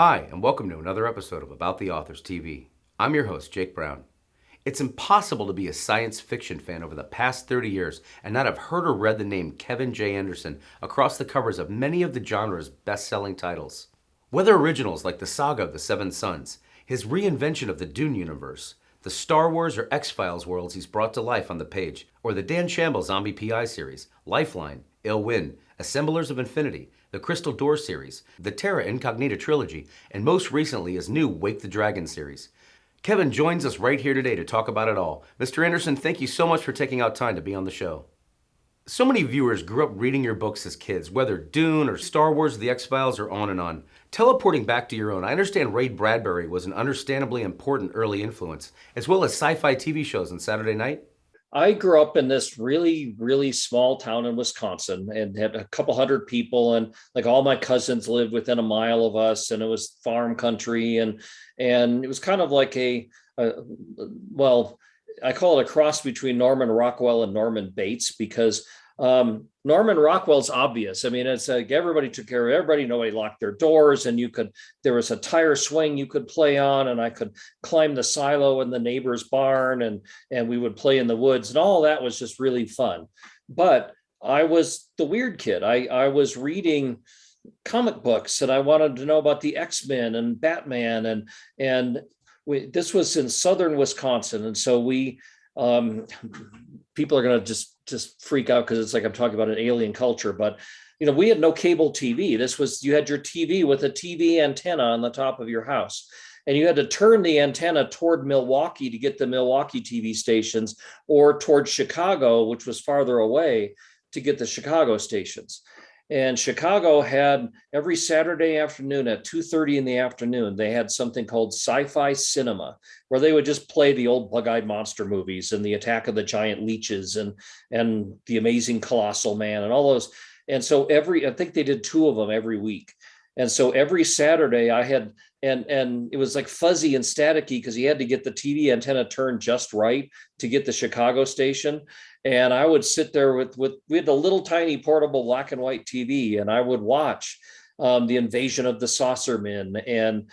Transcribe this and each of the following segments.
Hi, and welcome to another episode of About the Authors TV. I'm your host, Jake Brown. It's impossible to be a science fiction fan over the past 30 years and not have heard or read the name Kevin J. Anderson across the covers of many of the genre's best-selling titles. Whether originals like the Saga of the Seven Sons, his reinvention of the Dune universe, the Star Wars or X-Files worlds he's brought to life on the page, or the Dan Shamble zombie PI series, Lifeline, Ill Wind, Assemblers of Infinity, the Crystal Door series, the Terra Incognita trilogy, and most recently his new Wake the Dragon series. Kevin joins us right here today to talk about it all. Mr. Anderson, thank you so much for taking out time to be on the show. So many viewers grew up reading your books as kids, whether Dune or Star Wars, The X-Files, or on and on. Teleporting back to your own, I understand Ray Bradbury was an understandably important early influence, as well as sci-fi TV shows on Saturday night. I grew up in this really, really small town in Wisconsin and had a couple hundred people, and like all my cousins lived within a mile of us, and it was farm country, and it was kind of like well, I call it a cross between Norman Rockwell and Norman Bates because Norman Rockwell's obvious. I mean, it's like everybody took care of everybody. Nobody locked their doors, and there was a tire swing you could play on, and I could climb the silo in the neighbor's barn, and we would play in the woods, and all that was just really fun. But I was the weird kid. I was reading comic books, and I wanted to know about the X-Men and Batman, this was in southern Wisconsin, and so people are going to just freak out because it's like I'm talking about an alien culture, but we had no cable TV. You had your TV with a TV antenna on the top of your house, and you had to turn the antenna toward Milwaukee to get the Milwaukee TV stations, or toward Chicago, which was farther away, to get the Chicago stations. And Chicago had every Saturday afternoon at 2:30 in the afternoon, they had something called Sci-Fi Cinema, where they would just play the old Bug-Eyed Monster movies and the Attack of the Giant Leeches and the Amazing Colossal Man and all those. And so I think they did two of them every week. And so every Saturday I had, and it was like fuzzy and staticky because you had to get the TV antenna turned just right to get the Chicago station. And I would sit there we had a little tiny portable black and white TV, and I would watch the Invasion of the Saucermen and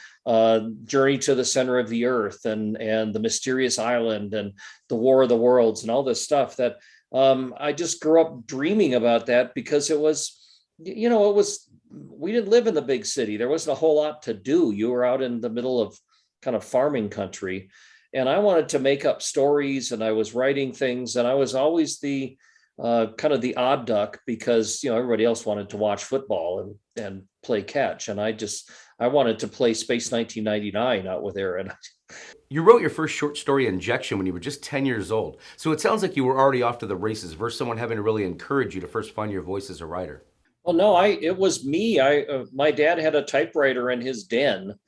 Journey to the Center of the Earth and the Mysterious Island and the War of the Worlds and all this stuff that I just grew up dreaming about that because we didn't live in the big city. There wasn't a whole lot to do. You were out in the middle of kind of farming country. And I wanted to make up stories, and I was writing things, and I was always the kind of the odd duck because everybody else wanted to watch football and play catch, and I wanted to play Space 1999 out with Aaron. You wrote your first short story, Injection, when you were just 10 years old, so it sounds like you were already off to the races versus someone having to really encourage you to first find your voice as a writer. Well, no, it was me. My dad had a typewriter in his den.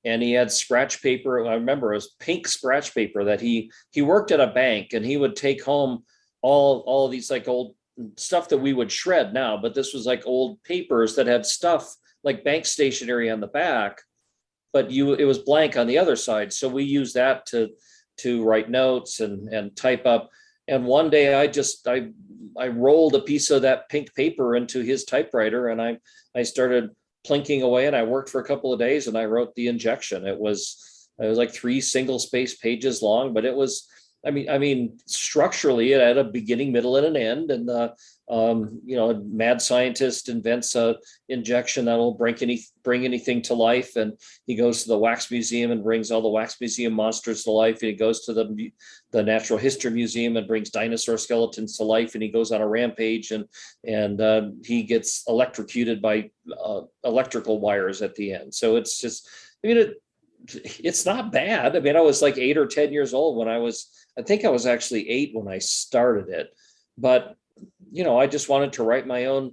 And he had scratch paper. I remember it was pink scratch paper that he worked at a bank, and he would take home all of these like old stuff that we would shred now, but this was like old papers that had stuff like bank stationery on the back, but it was blank on the other side. So we used that to write notes and type up. And one day I rolled a piece of that pink paper into his typewriter, and I started plinking away, and I worked for a couple of days, and I wrote the Injection. It was like 3 single space pages long, but it was, I mean, structurally it had a beginning, middle, and an end. And a mad scientist invents a injection that'll bring anything to life, and he goes to the wax museum and brings all the wax museum monsters to life. And he goes to the Natural History Museum and brings dinosaur skeletons to life. And he goes on a rampage, and he gets electrocuted by electrical wires at the end. So it's just, it's not bad. I mean, I was like 8 or 10 years old I think I was actually 8 when I started it, but I just wanted to write my own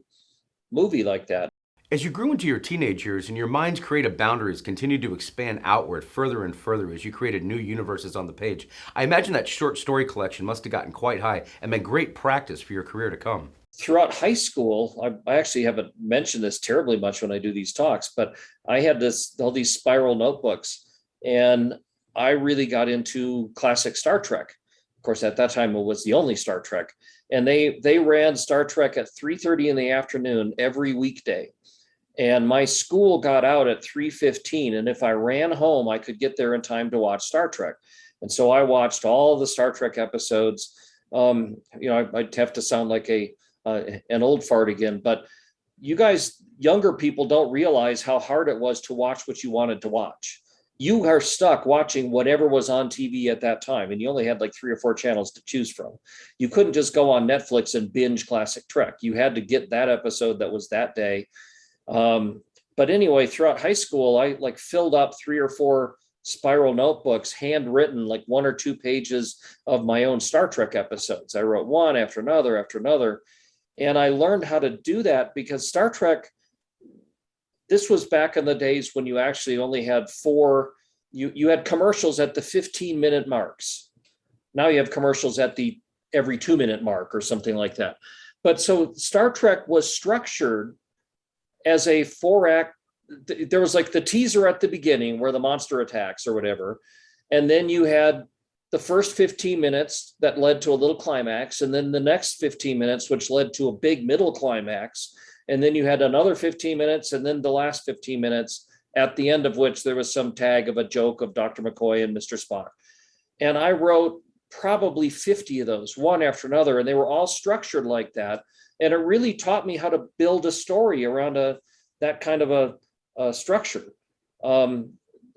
movie like that. As you grew into your teenage years and your mind's creative boundaries continued to expand outward further and further as you created new universes on the page, I imagine that short story collection must have gotten quite high and been great practice for your career to come. Throughout high school, I actually haven't mentioned this terribly much when I do these talks, but I had all these spiral notebooks, and I really got into classic Star Trek. Of course, at that time, it was the only Star Trek. And they ran Star Trek at 3:30 in the afternoon every weekday. And my school got out at 3:15, and if I ran home, I could get there in time to watch Star Trek. And so I watched all the Star Trek episodes. I'd have to sound like an old fart again, but you guys, younger people, don't realize how hard it was to watch what you wanted to watch. You are stuck watching whatever was on TV at that time, and you only had like 3 or 4 channels to choose from. You couldn't just go on Netflix and binge classic Trek. You had to get that episode that was that day. But anyway, throughout high school, I like filled up 3 or 4 spiral notebooks, handwritten, like 1 or 2 pages of my own Star Trek episodes. I wrote one after another after another. And I learned how to do that because Star Trek, this was back in the days when you actually only had you had commercials at the 15-minute marks. Now you have commercials at the every 2-minute mark or something like that. But so Star Trek was structured as a 4-act. There was like the teaser at the beginning where the monster attacks or whatever. And then you had the first 15 minutes that led to a little climax. And then the next 15 minutes, which led to a big middle climax. And then you had another 15 minutes. And then the last 15 minutes, at the end of which there was some tag of a joke of Dr. McCoy and Mr. Spock. And I wrote probably 50 of those, one after another. And they were all structured like that. And it really taught me how to build a story around that kind of a structure.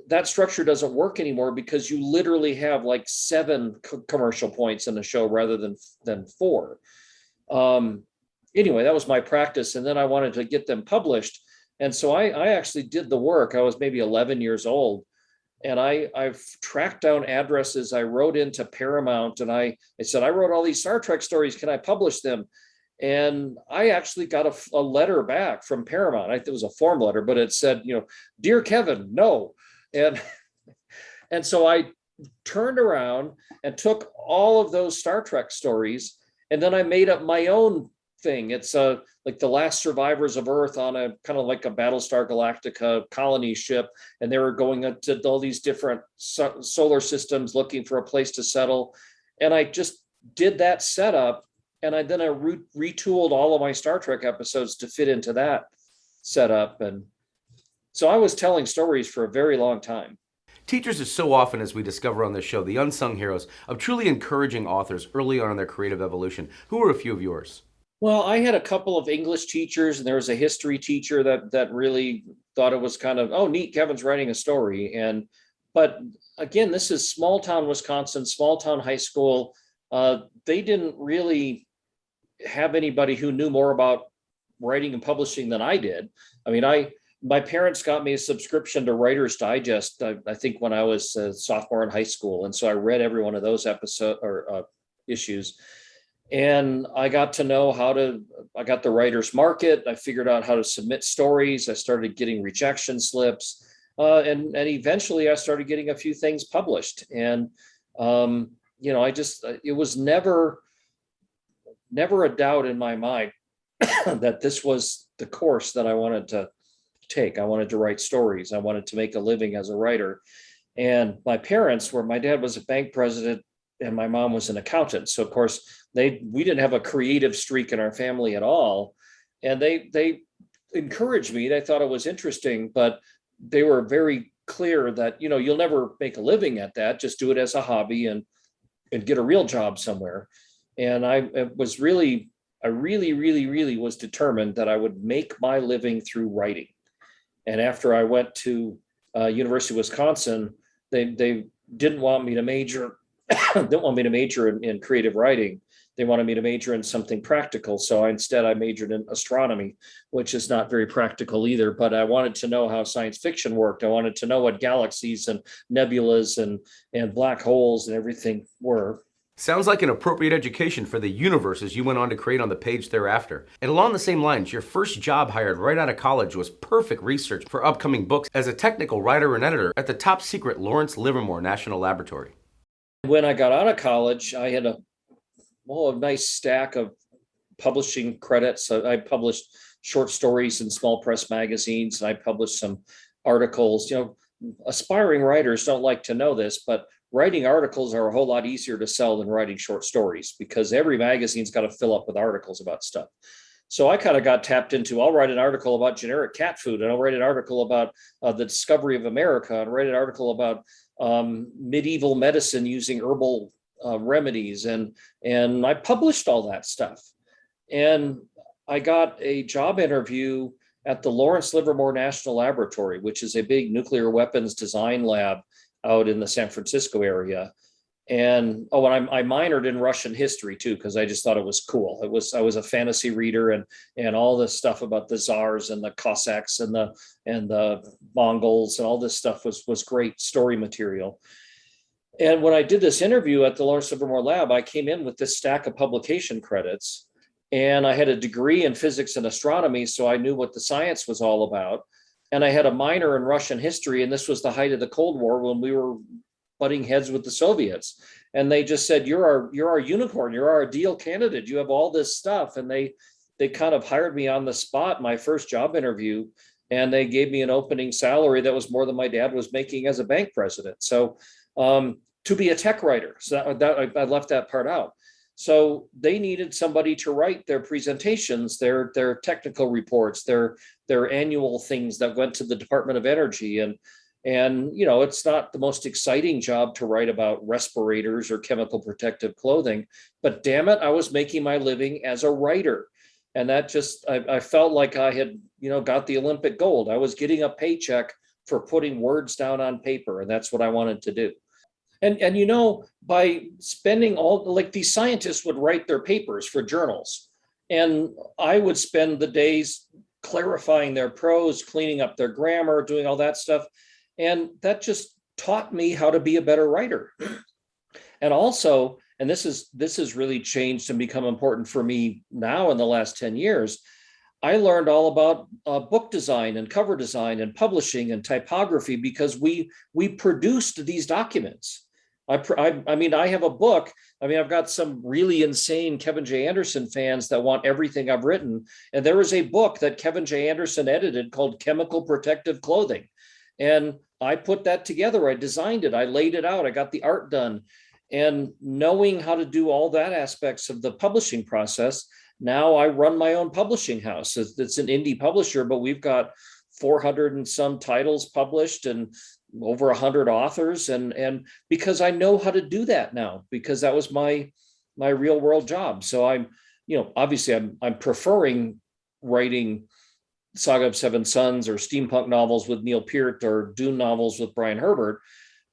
That structure doesn't work anymore because you literally have like 7 commercial points in the show rather than 4. Anyway, that was my practice. And then I wanted to get them published. And so I actually did the work. I was maybe 11 years old. And I've tracked down addresses. I wrote into Paramount and I said, I wrote all these Star Trek stories. Can I publish them? And I actually got a letter back from Paramount. It was a form letter, but it said, Dear Kevin, no. And so I turned around and took all of those Star Trek stories, and then I made up my own thing. It's like the last survivors of Earth on a kind of like a Battlestar Galactica colony ship, and they were going to all these different solar systems looking for a place to settle. And I just did that setup, and I retooled all of my Star Trek episodes to fit into that setup. And so I was telling stories for a very long time. Teachers are so often, as we discover on this show, the unsung heroes of truly encouraging authors early on in their creative evolution. Who are a few of yours? Well, I had a couple of English teachers, and there was a history teacher that really thought it was kind of, oh, neat, Kevin's writing a story. But again, this is small town Wisconsin, small town high school. They didn't really have anybody who knew more about writing and publishing than I did. I mean, my parents got me a subscription to Writer's Digest, I think when I was a sophomore in high school. And so I read every one of those issues. And I got to know I got the writer's market. I figured out how to submit stories. I started getting rejection slips. And eventually I started getting a few things published. And, it was never a doubt in my mind that this was the course that I wanted to take. I wanted to write stories. I wanted to make a living as a writer. And my parents my dad was a bank president and my mom was an accountant. So of course we didn't have a creative streak in our family at all. And they encouraged me. They thought it was interesting, but they were very clear that, you'll never make a living at that. Just do it as a hobby and get a real job somewhere. And I really, really was determined that I would make my living through writing. And after I went to University of Wisconsin, they didn't want me to major, in creative writing. They wanted me to major in something practical. So instead I majored in astronomy, which is not very practical either. But I wanted to know how science fiction worked. I wanted to know what galaxies and nebulas and black holes and everything were. Sounds like an appropriate education for the universes you went on to create on the page thereafter. And along the same lines, your first job hired right out of college was perfect research for upcoming books as a technical writer and editor at the top secret Lawrence Livermore National Laboratory. When I got out of college, I had a nice stack of publishing credits. I published short stories in small press magazines, and I published some articles. Aspiring writers don't like to know this, but writing articles are a whole lot easier to sell than writing short stories because every magazine's got to fill up with articles about stuff. So I kind of got tapped into, I'll write an article about generic cat food, and I'll write an article about the discovery of America, and write an article about medieval medicine using herbal remedies. And I published all that stuff. And I got a job interview at the Lawrence Livermore National Laboratory, which is a big nuclear weapons design lab out in the San Francisco area. And I minored in Russian history too, because I just thought it was cool. I was a fantasy reader, and all this stuff about the Tsars and the Cossacks and the Mongols and all this stuff was great story material. And when I did this interview at the Lawrence Livermore Lab, I came in with this stack of publication credits, and I had a degree in physics and astronomy, so I knew what the science was all about. And I had a minor in Russian history, and this was the height of the Cold War when we were butting heads with the Soviets. And they just said, you're our unicorn, you're our ideal candidate, you have all this stuff. And they kind of hired me on the spot, my first job interview, and they gave me an opening salary that was more than my dad was making as a bank president. So to be a tech writer, so that I left that part out. So they needed somebody to write their presentations, their technical reports, their annual things that went to the Department of Energy. And it's not the most exciting job to write about respirators or chemical protective clothing, but damn it, I was making my living as a writer. And that just, I felt like I had, got the Olympic gold. I was getting a paycheck for putting words down on paper, and that's what I wanted to do. And by spending like these scientists would write their papers for journals, and I would spend the days clarifying their prose, cleaning up their grammar, doing all that stuff. And that just taught me how to be a better writer. And also, and this has really changed and become important for me now in the last 10 years, I learned all about book design and cover design and publishing and typography because we produced these documents. I mean, I have a book. I mean, I've got some really insane Kevin J. Anderson fans that want everything I've written. And there is a book that Kevin J. Anderson edited called Chemical Protective Clothing. And I put that together. I designed it. I laid it out. I got the art done. And knowing how to do all that aspects of the publishing process, now I run my own publishing house. It's an indie publisher, but we've got 400 and some titles published and over 100 authors. And because I know how to do that now, because that was my real world job. So I'm, obviously I'm preferring writing Saga of Seven Sons or steampunk novels with Neil Peart or Dune novels with Brian Herbert.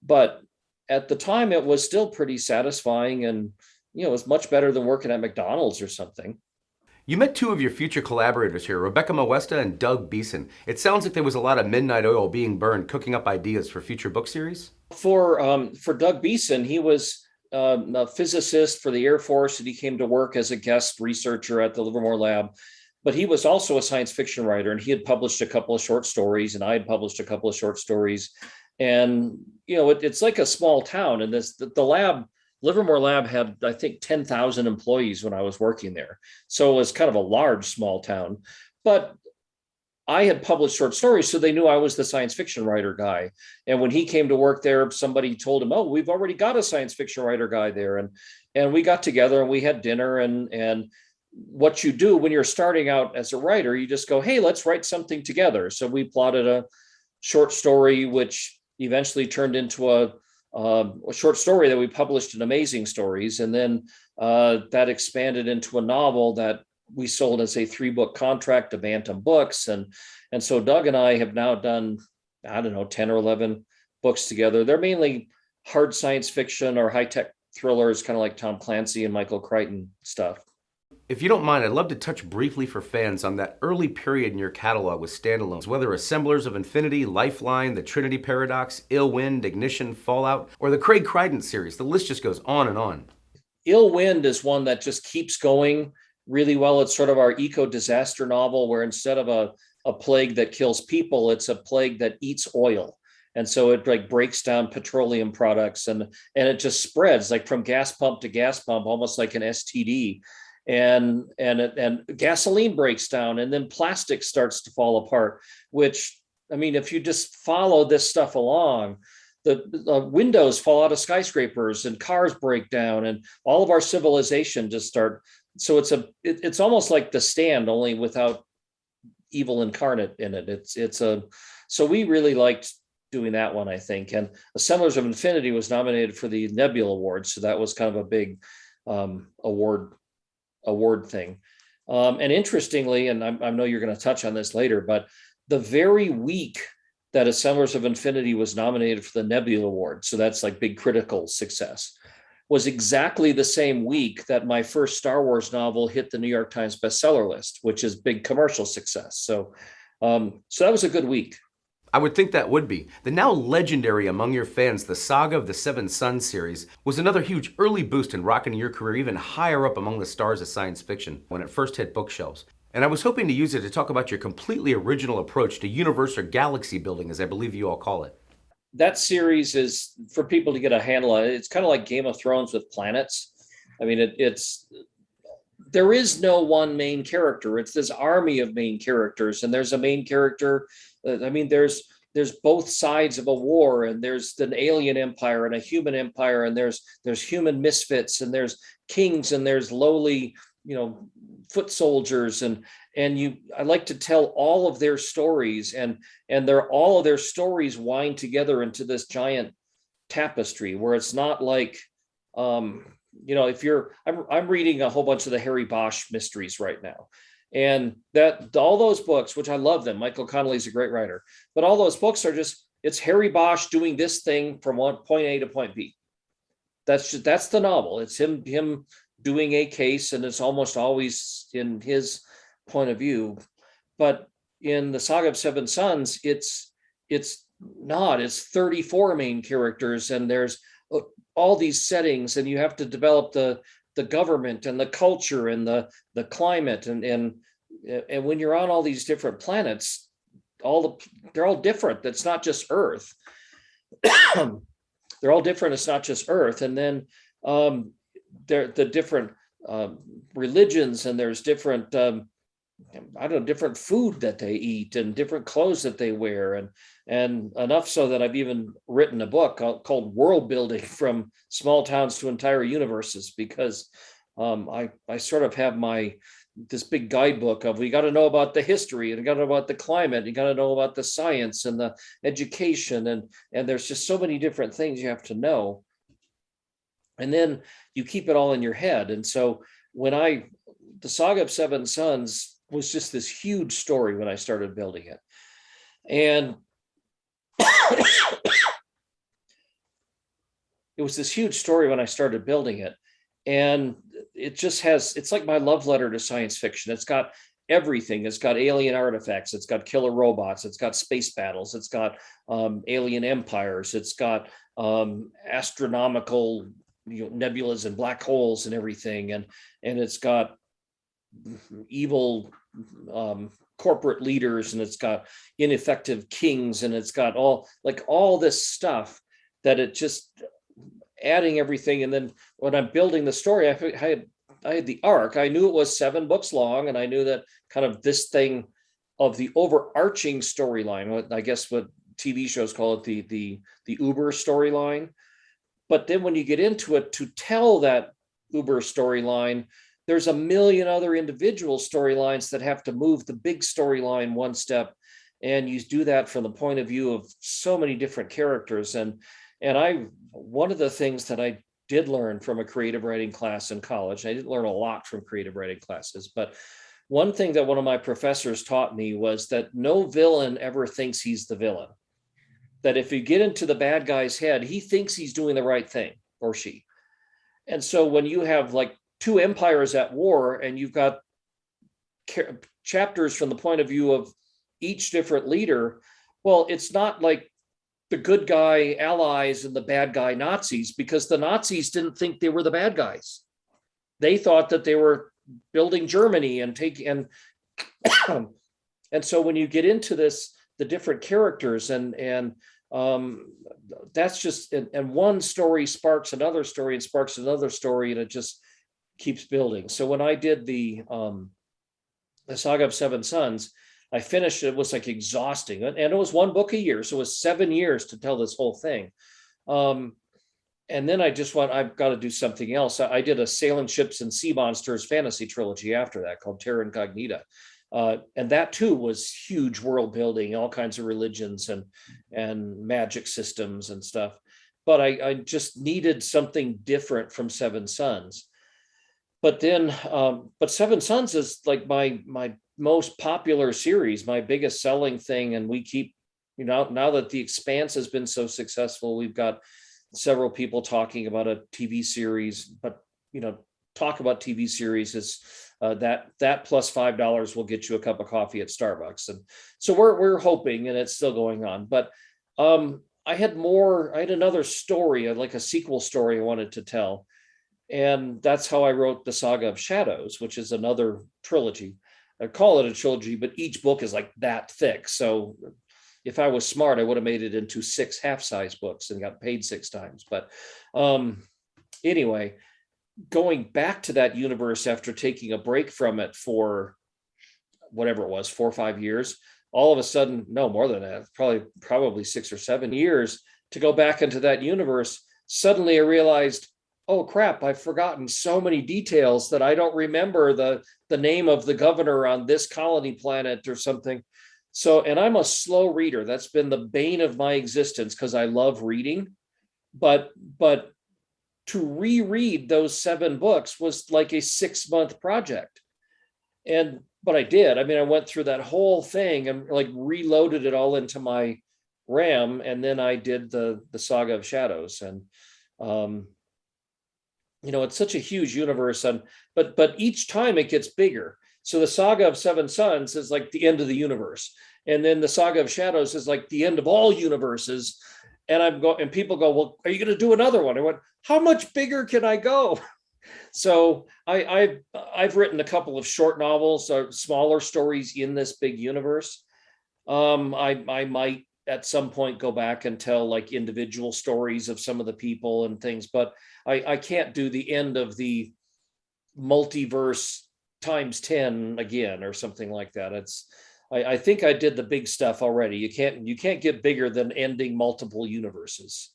But at the time, it was still pretty satisfying, and it was much better than working at McDonald's or something. You met two of your future collaborators here, Rebecca Moesta and Doug Beeson. It sounds like there was a lot of midnight oil being burned, cooking up ideas for future book series. For Doug Beeson, he was a physicist for the Air Force, and he came to work as a guest researcher at the Livermore Lab. But he was also a science fiction writer, and he had published a couple of short stories, and I had published a couple of short stories. And, it's like a small town. And the lab, Livermore Lab, had, I think, 10,000 employees when I was working there. So it was kind of a large, small town. But I had published short stories, so they knew I was the science fiction writer guy. And when he came to work there, somebody told him, "Oh, we've already got a science fiction writer guy there." And we got together and we had dinner. And what you do when you're starting out as a writer, you just go, "Hey, let's write something together." So we plotted a short story, which eventually turned into a short story that we published in Amazing Stories. And then that expanded into a novel that we sold as a 3-book contract to Bantam Books. And so Doug and I have now done, 10 or 11 books together. They're mainly hard science fiction or high-tech thrillers, kind of like Tom Clancy and Michael Crichton stuff. If you don't mind, I'd love to touch briefly for fans on that early period in your catalog with standalones, whether Assemblers of Infinity, Lifeline, The Trinity Paradox, Ill Wind, Ignition, Fallout, or the Craig Crichton series. The list just goes on and on. Ill Wind is one that just keeps going really well. It's sort of our eco-disaster novel where instead of a plague that kills people, it's a plague that eats oil. And so it like breaks down petroleum products and it just spreads like from gas pump to gas pump, almost like an STD. And gasoline breaks down, and then plastic starts to fall apart, which, I mean, if you just follow this stuff along, the windows fall out of skyscrapers and cars break down and all of our civilization just start so it's almost like The Stand, only without evil incarnate in it. So we really liked doing that one, I think. And Assemblers of Infinity was nominated for the Nebula Award, so that was kind of a big award thing. And interestingly, and I know you're going to touch on this later, but the very week that Assemblers of Infinity was nominated for the Nebula Award, so that's like big critical success, was exactly the same week that my first Star Wars novel hit the New York Times bestseller list, which is big commercial success. So that was a good week. I would think that would be. The now legendary among your fans, the Saga of the Seven Sons series, was another huge early boost in rocketing your career even higher up among the stars of science fiction when it first hit bookshelves. And I was hoping to use it to talk about your completely original approach to universe or galaxy building, as I believe you all call it. That series is, for people to get a handle on it, it's kind of like Game of Thrones with planets. I mean, there is no one main character. It's this army of main characters, and there's a main character. I mean, there's both sides of a war, and there's an alien empire and a human empire, and there's human misfits, and there's kings, and there's lowly, foot soldiers, and I like to tell all of their stories, and all of their stories wind together into this giant tapestry where it's not like, if I'm reading a whole bunch of the Harry Bosch mysteries right now, and that all those books, which I love them, Michael Connelly's a great writer, but all those books are it's Harry Bosch doing this thing from point A to point B. That's the novel. It's him doing a case, and it's almost always in his point of view. But in the Saga of Seven Sons, it's not. It's 34 main characters, and there's all these settings, and you have to develop the government and the culture and the climate, and when you're on all these different planets, they're all different. That's not just Earth. They're all different. It's not just Earth. And then they're the different religions, and there's different different food that they eat, and different clothes that they wear, and enough so that I've even written a book called World Building from Small Towns to Entire Universes, because I sort of have this big guidebook of, we got to know about the history, and you got to know about the climate, you got to know about the science and the education, and there's just so many different things you have to know, and then you keep it all in your head. And so the Saga of Seven Sons was just this huge story when I started building it, and it was this huge story when I started building it, and it's like my love letter to science fiction. It's got everything. It's got alien artifacts, it's got killer robots, it's got space battles, it's got alien empires, it's got astronomical nebulas and black holes and everything, and it's got evil corporate leaders, and it's got ineffective kings, and it's got all this stuff that it just adding everything. And then when I'm building the story, I had the arc. I knew it was 7 books long, and I knew that kind of this thing of the overarching storyline, I guess what TV shows call it, the Uber storyline. But then when you get into it, to tell that Uber storyline, there's a million other individual storylines that have to move the big storyline one step. And you do that from the point of view of so many different characters. And one of the things that I did learn from a creative writing class in college, I didn't learn a lot from creative writing classes, but one thing that one of my professors taught me was that no villain ever thinks he's the villain. That if you get into the bad guy's head, he thinks he's doing the right thing, or she. And so when you have like 2 empires at war, and you've got chapters from the point of view of each different leader, well, it's not like the good guy allies and the bad guy Nazis, because the Nazis didn't think they were the bad guys. They thought that they were building Germany and so when you get into this, the different characters, and that's just, and one story sparks another story and sparks another story, and it just keeps building. So when I did the Saga of Seven Sons, I finished it. Was like exhausting, and it was 1 book a year, so it was 7 years to tell this whole thing. And then I just went, I've got to do something else. I did a Sailing Ships and Sea Monsters fantasy trilogy after that called Terra Incognita. And that too was huge world building, all kinds of religions and magic systems and stuff. But I just needed something different from Seven Sons. But then, but Seven Sons is like my most popular series, my biggest selling thing, and we keep, now that The Expanse has been so successful, we've got several people talking about a TV series. But talk about TV series is that plus $5 will get you a cup of coffee at Starbucks, and so we're hoping, and it's still going on. But I had another story, like a sequel story I wanted to tell. And that's how I wrote the Saga of Shadows, which is another trilogy. I call it a trilogy, but each book is like that thick. So if I was smart, I would have made it into 6 half-size books and got paid 6 times. But anyway, going back to that universe after taking a break from it for whatever it was, 4 or 5 years, all of a sudden, no, more than that, probably 6 or 7 years to go back into that universe. Suddenly I realized, oh crap, I've forgotten so many details that I don't remember the name of the governor on this colony planet or something. So, and I'm a slow reader. That's been the bane of my existence because I love reading. But to reread those 7 books was like a 6-month project. But I did. I mean, I went through that whole thing and like reloaded it all into my RAM. And then I did the Saga of Shadows. And it's such a huge universe, but each time it gets bigger. So the Saga of Seven Sons is like the end of the universe, and then the Saga of Shadows is like the end of all universes. And people go, well, are you going to do another one? I went, how much bigger can I go? So I've written a couple of short novels, or smaller stories in this big universe. I might at some point go back and tell like individual stories of some of the people and things, but I can't do the end of the multiverse times 10 again or something like that. I think I did the big stuff already. You can't get bigger than ending multiple universes.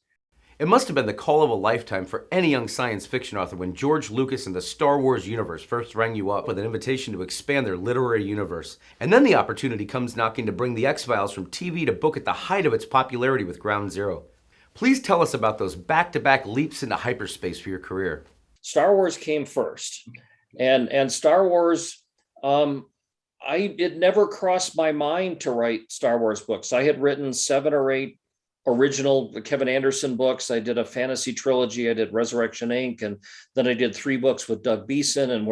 It must have been the call of a lifetime for any young science fiction author when George Lucas and the Star Wars universe first rang you up with an invitation to expand their literary universe. And then the opportunity comes knocking to bring the X-Files from TV to book at the height of its popularity with Ground Zero. Please tell us about those back-to-back leaps into hyperspace for your career. Star Wars came first. And Star Wars, it never crossed my mind to write Star Wars books. I had written 7 or 8 original Kevin Anderson books. I did a fantasy trilogy. I did Resurrection Inc. And then I did 3 books with Doug Beeson. And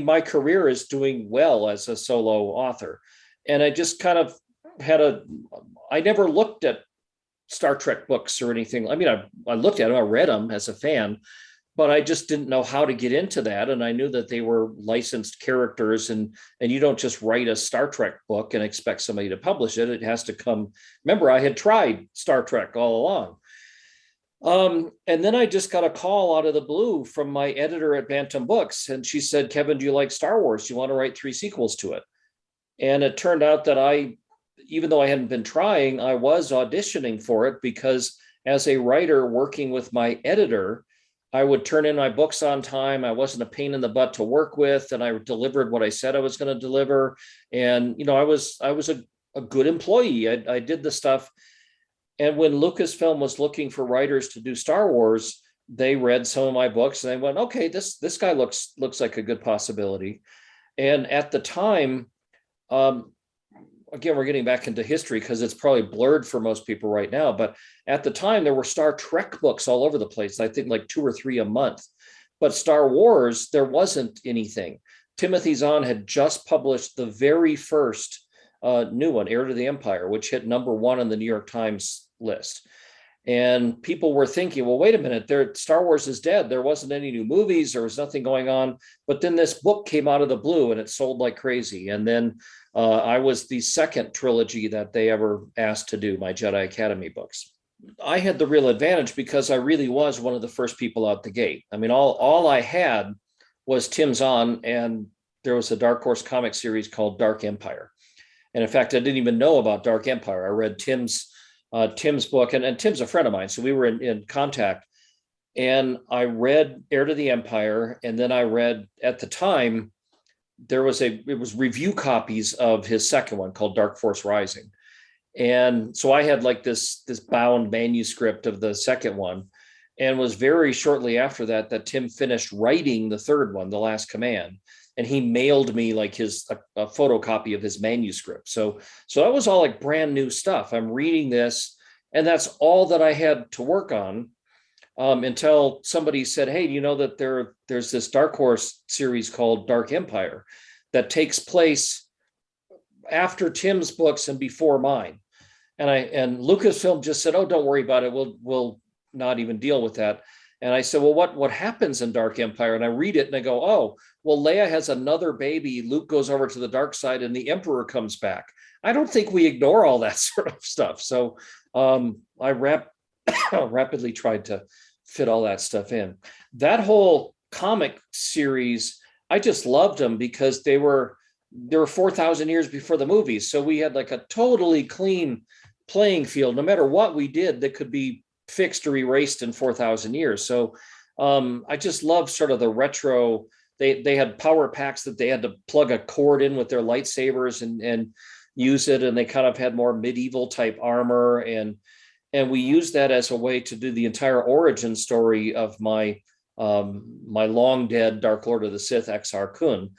my career is doing well as a solo author. And I just kind of I never looked at Star Trek books or anything. I mean, I looked at them, I read them as a fan, but I just didn't know how to get into that. And I knew that they were licensed characters, and you don't just write a Star Trek book and expect somebody to publish it. It has to come. Remember, I had tried Star Trek all along. And then I just got a call out of the blue from my editor at Bantam Books. And she said, Kevin, do you like Star Wars? Do you want to write 3 sequels to it? And it turned out that even though I hadn't been trying, I was auditioning for it, because as a writer working with my editor, I would turn in my books on time. I wasn't a pain in the butt to work with, and I delivered what I said I was going to deliver. And, I was a good employee. I did the stuff. And when Lucasfilm was looking for writers to do Star Wars, they read some of my books and they went, okay, this guy looks like a good possibility. And at the time, again, we're getting back into history because it's probably blurred for most people right now. But at the time, there were Star Trek books all over the place. I think like 2 or 3 a month. But Star Wars, there wasn't anything. Timothy Zahn had just published the very first new one, Heir to the Empire, which hit #1 on the New York Times list. And people were thinking, well, wait a minute, Star Wars is dead. There wasn't any new movies. There was nothing going on. But then this book came out of the blue and it sold like crazy. And then I was the second trilogy that they ever asked to do, my Jedi Academy books. I had the real advantage because I really was one of the first people out the gate. I mean, all I had was Tim Zahn, and there was a Dark Horse comic series called Dark Empire. And in fact, I didn't even know about Dark Empire. I read Tim's Tim's book, and Tim's a friend of mine, so we were in contact. And I read Heir to the Empire, and then I read, at the time, it was review copies of his second one called Dark Force Rising. And so I had like this bound manuscript of the second one, and was very shortly after that Tim finished writing the third one, The Last Command, and he mailed me like a photocopy of his manuscript. So that was all like brand new stuff. I'm reading this, and that's all that I had to work on, until somebody said, "Hey, you know that there's this Dark Horse series called Dark Empire that takes place after Tim's books and before mine." And Lucasfilm just said, "Oh, don't worry about it. We'll not even deal with that." And I said, "Well, what happens in Dark Empire?" And I read it and I go, "Oh, well, Leia has another baby. Luke goes over to the dark side and the Emperor comes back." I don't think we ignore all that sort of stuff. So I rapidly tried to fit all that stuff in. That whole comic series, I just loved them because they were 4,000 years before the movies. So we had like a totally clean playing field. No matter what we did, that could be fixed or erased in 4,000 years. So I just love sort of the retro. They had power packs that they had to plug a cord in with their lightsabers and use it. And they kind of had more medieval type armor. And we used that as a way to do the entire origin story of my long dead Dark Lord of the Sith, Exar Kun.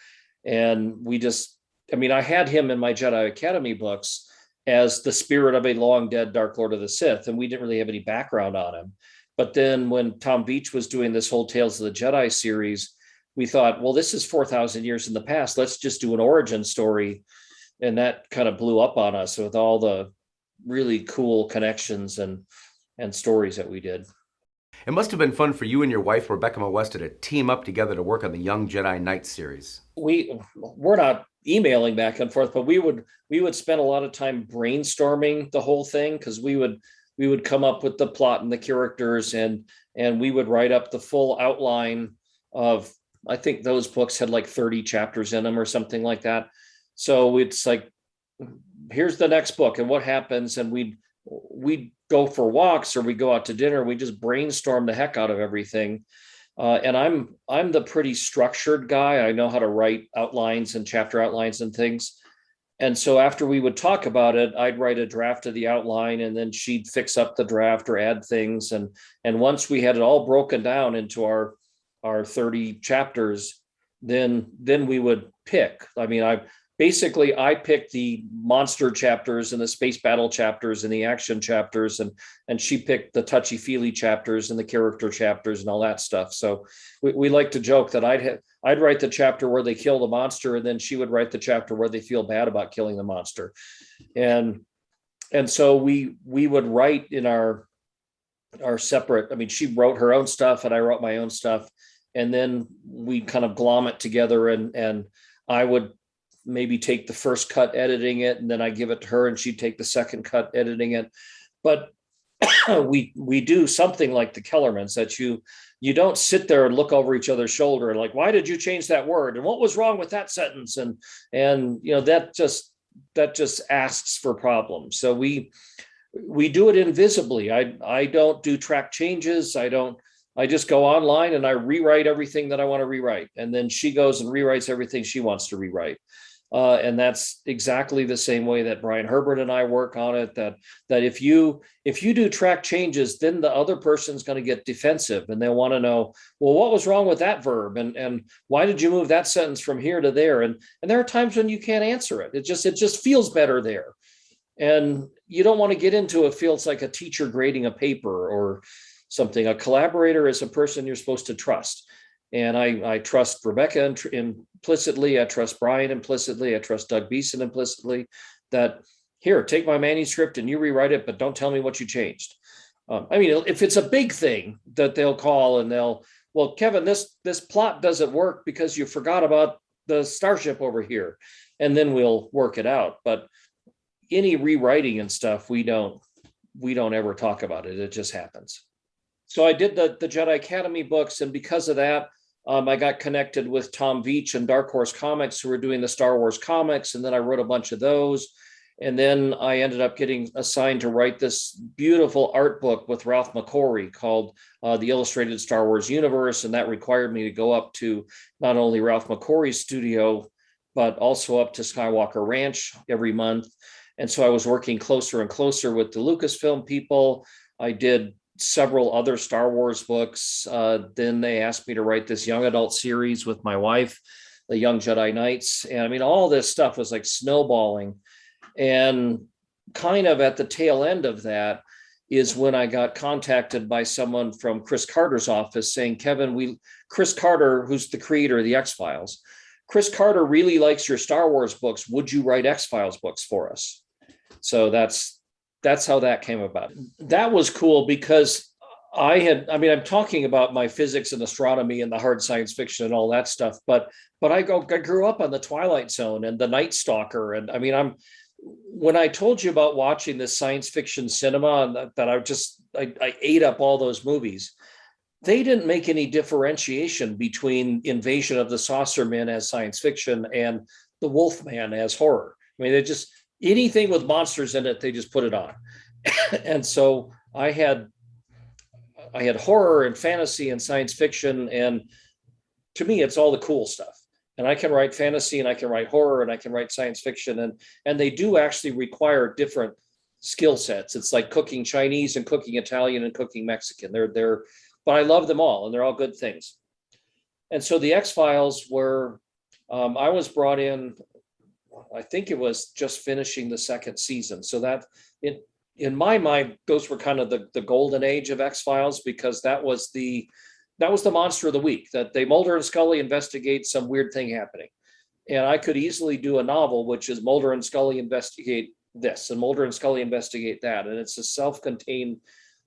And I had him in my Jedi Academy books as the spirit of a long dead Dark Lord of the Sith, and we didn't really have any background on him. But then when Tom Veitch was doing this whole Tales of the Jedi series, we thought, well, this is 4,000 years in the past. Let's just do an origin story. And that kind of blew up on us with all the really cool connections and stories that we did. It must have been fun for you and your wife, Rebecca Molesta, to team up together to work on the Young Jedi Knights series. We're not emailing back and forth, but we would spend a lot of time brainstorming the whole thing, because we would come up with the plot and the characters, and we would write up the full outline of, I think those books had like 30 chapters in them or something like that. So it's like, here's the next book and what happens, and we'd go for walks or we go out to dinner. We just brainstorm the heck out of everything. And I'm the pretty structured guy. I know how to write outlines and chapter outlines and things. And so after we would talk about it, I'd write a draft of the outline, and then she'd fix up the draft or add things. And once we had it all broken down into our 30 chapters, then we would pick. I picked the monster chapters and the space battle chapters and the action chapters, and she picked the touchy-feely chapters and the character chapters and all that stuff. So we like to joke that I'd write the chapter where they kill the monster, and then she would write the chapter where they feel bad about killing the monster. And so we would write in our separate, she wrote her own stuff and I wrote my own stuff, and then we kind of glom it together, and I would maybe take the first cut editing it, and then I give it to her and she'd take the second cut editing it. But we do something like the Kellermans, that you don't sit there and look over each other's shoulder and like, why did you change that word? And what was wrong with that sentence? And that just asks for problems. So we do it invisibly. I don't do track changes. I just go online and I rewrite everything that I want to rewrite. And then she goes and rewrites everything she wants to rewrite. And that's exactly the same way that Brian Herbert and I work on it, that if you do track changes, then the other person's going to get defensive and they'll want to know, well, what was wrong with that verb? And why did you move that sentence from here to there? And there are times when you can't answer it. It just feels better there. And you don't want to get into it feels like a teacher grading a paper or something. A collaborator is a person you're supposed to trust. And I trust Rebecca implicitly. I trust Brian implicitly. I trust Doug Beeson implicitly, that here, take my manuscript and you rewrite it, but don't tell me what you changed. If it's a big thing that they'll call and well, Kevin, this plot doesn't work because you forgot about the starship over here. And then we'll work it out. But any rewriting and stuff, we don't ever talk about it. It just happens. So I did the Jedi Academy books, and because of that, I got connected with Tom Veitch and Dark Horse Comics, who were doing the Star Wars comics, and then I wrote a bunch of those. And then I ended up getting assigned to write this beautiful art book with Ralph McQuarrie called The Illustrated Star Wars Universe. And that required me to go up to not only Ralph McQuarrie's studio, but also up to Skywalker Ranch every month. And so I was working closer and closer with the Lucasfilm people. I did several other Star Wars books. Then they asked me to write this young adult series with my wife, The Young Jedi Knights. And I mean, all this stuff was like snowballing. And kind of at the tail end of that is when I got contacted by someone from Chris Carter's office saying, Kevin, Chris Carter, who's the creator of the X-Files, Chris Carter really likes your Star Wars books. Would you write X-Files books for us? So that's how that came about. That was cool because I'm talking about my physics and astronomy and the hard science fiction and all that stuff, but I grew up on the Twilight Zone and the Night Stalker. And I mean, when I told you about watching this science fiction cinema that I ate up all those movies, they didn't make any differentiation between Invasion of the Saucermen as science fiction and The Wolfman as horror. I mean, they just, anything with monsters in it, they just put it on. And so I had horror and fantasy and science fiction. And to me, it's all the cool stuff. And I can write fantasy and I can write horror and I can write science fiction. And they do actually require different skill sets. It's like cooking Chinese and cooking Italian and cooking Mexican. But I love them all and they're all good things. And so the X-Files were, I was brought in, I think it was just finishing the second season. So that in my mind, those were kind of the golden age of X-Files, because that was the monster of the week, that Mulder and Scully investigate some weird thing happening. And I could easily do a novel, which is Mulder and Scully investigate this and Mulder and Scully investigate that. And it's a self-contained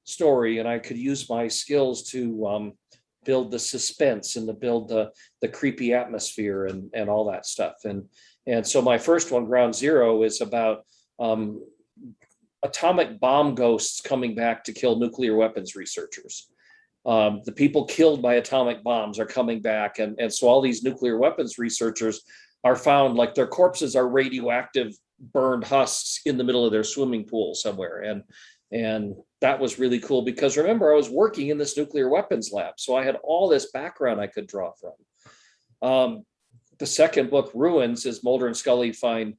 story. And I could use my skills to build the suspense and to build the creepy atmosphere and all that stuff. And so my first one, Ground Zero, is about atomic bomb ghosts coming back to kill nuclear weapons researchers. The people killed by atomic bombs are coming back. And so all these nuclear weapons researchers are found, like their corpses are radioactive burned husks in the middle of their swimming pool somewhere. And that was really cool because, remember, I was working in this nuclear weapons lab. So I had all this background I could draw from. The second book, Ruins, is Mulder and Scully find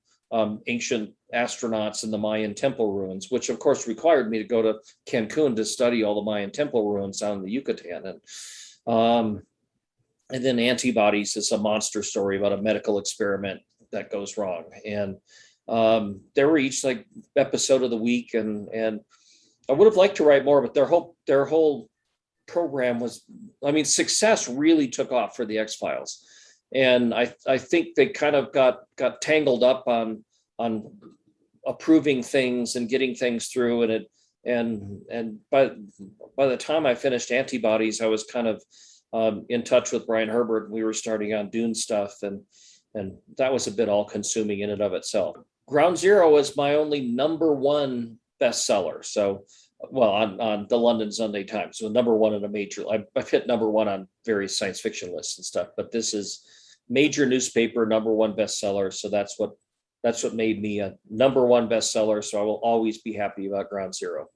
ancient astronauts in the Mayan temple ruins, which of course required me to go to Cancun to study all the Mayan temple ruins down in the Yucatan. And then Antibodies is a monster story about a medical experiment that goes wrong. And they were each like episode of the week. And I would have liked to write more, but their whole program was, success really took off for the X-Files. And I think they kind of got tangled up on approving things and getting things through. And by the time I finished Antibodies, I was kind of in touch with Brian Herbert. We were starting on Dune stuff, and that was a bit all consuming in and of itself. Ground Zero is my only number one bestseller. So, well, on the London Sunday Times, so number one in a major. I've hit number one on various science fiction lists and stuff, but this is major newspaper number one bestseller. So that's what made me a number one bestseller. So I will always be happy about Ground Zero.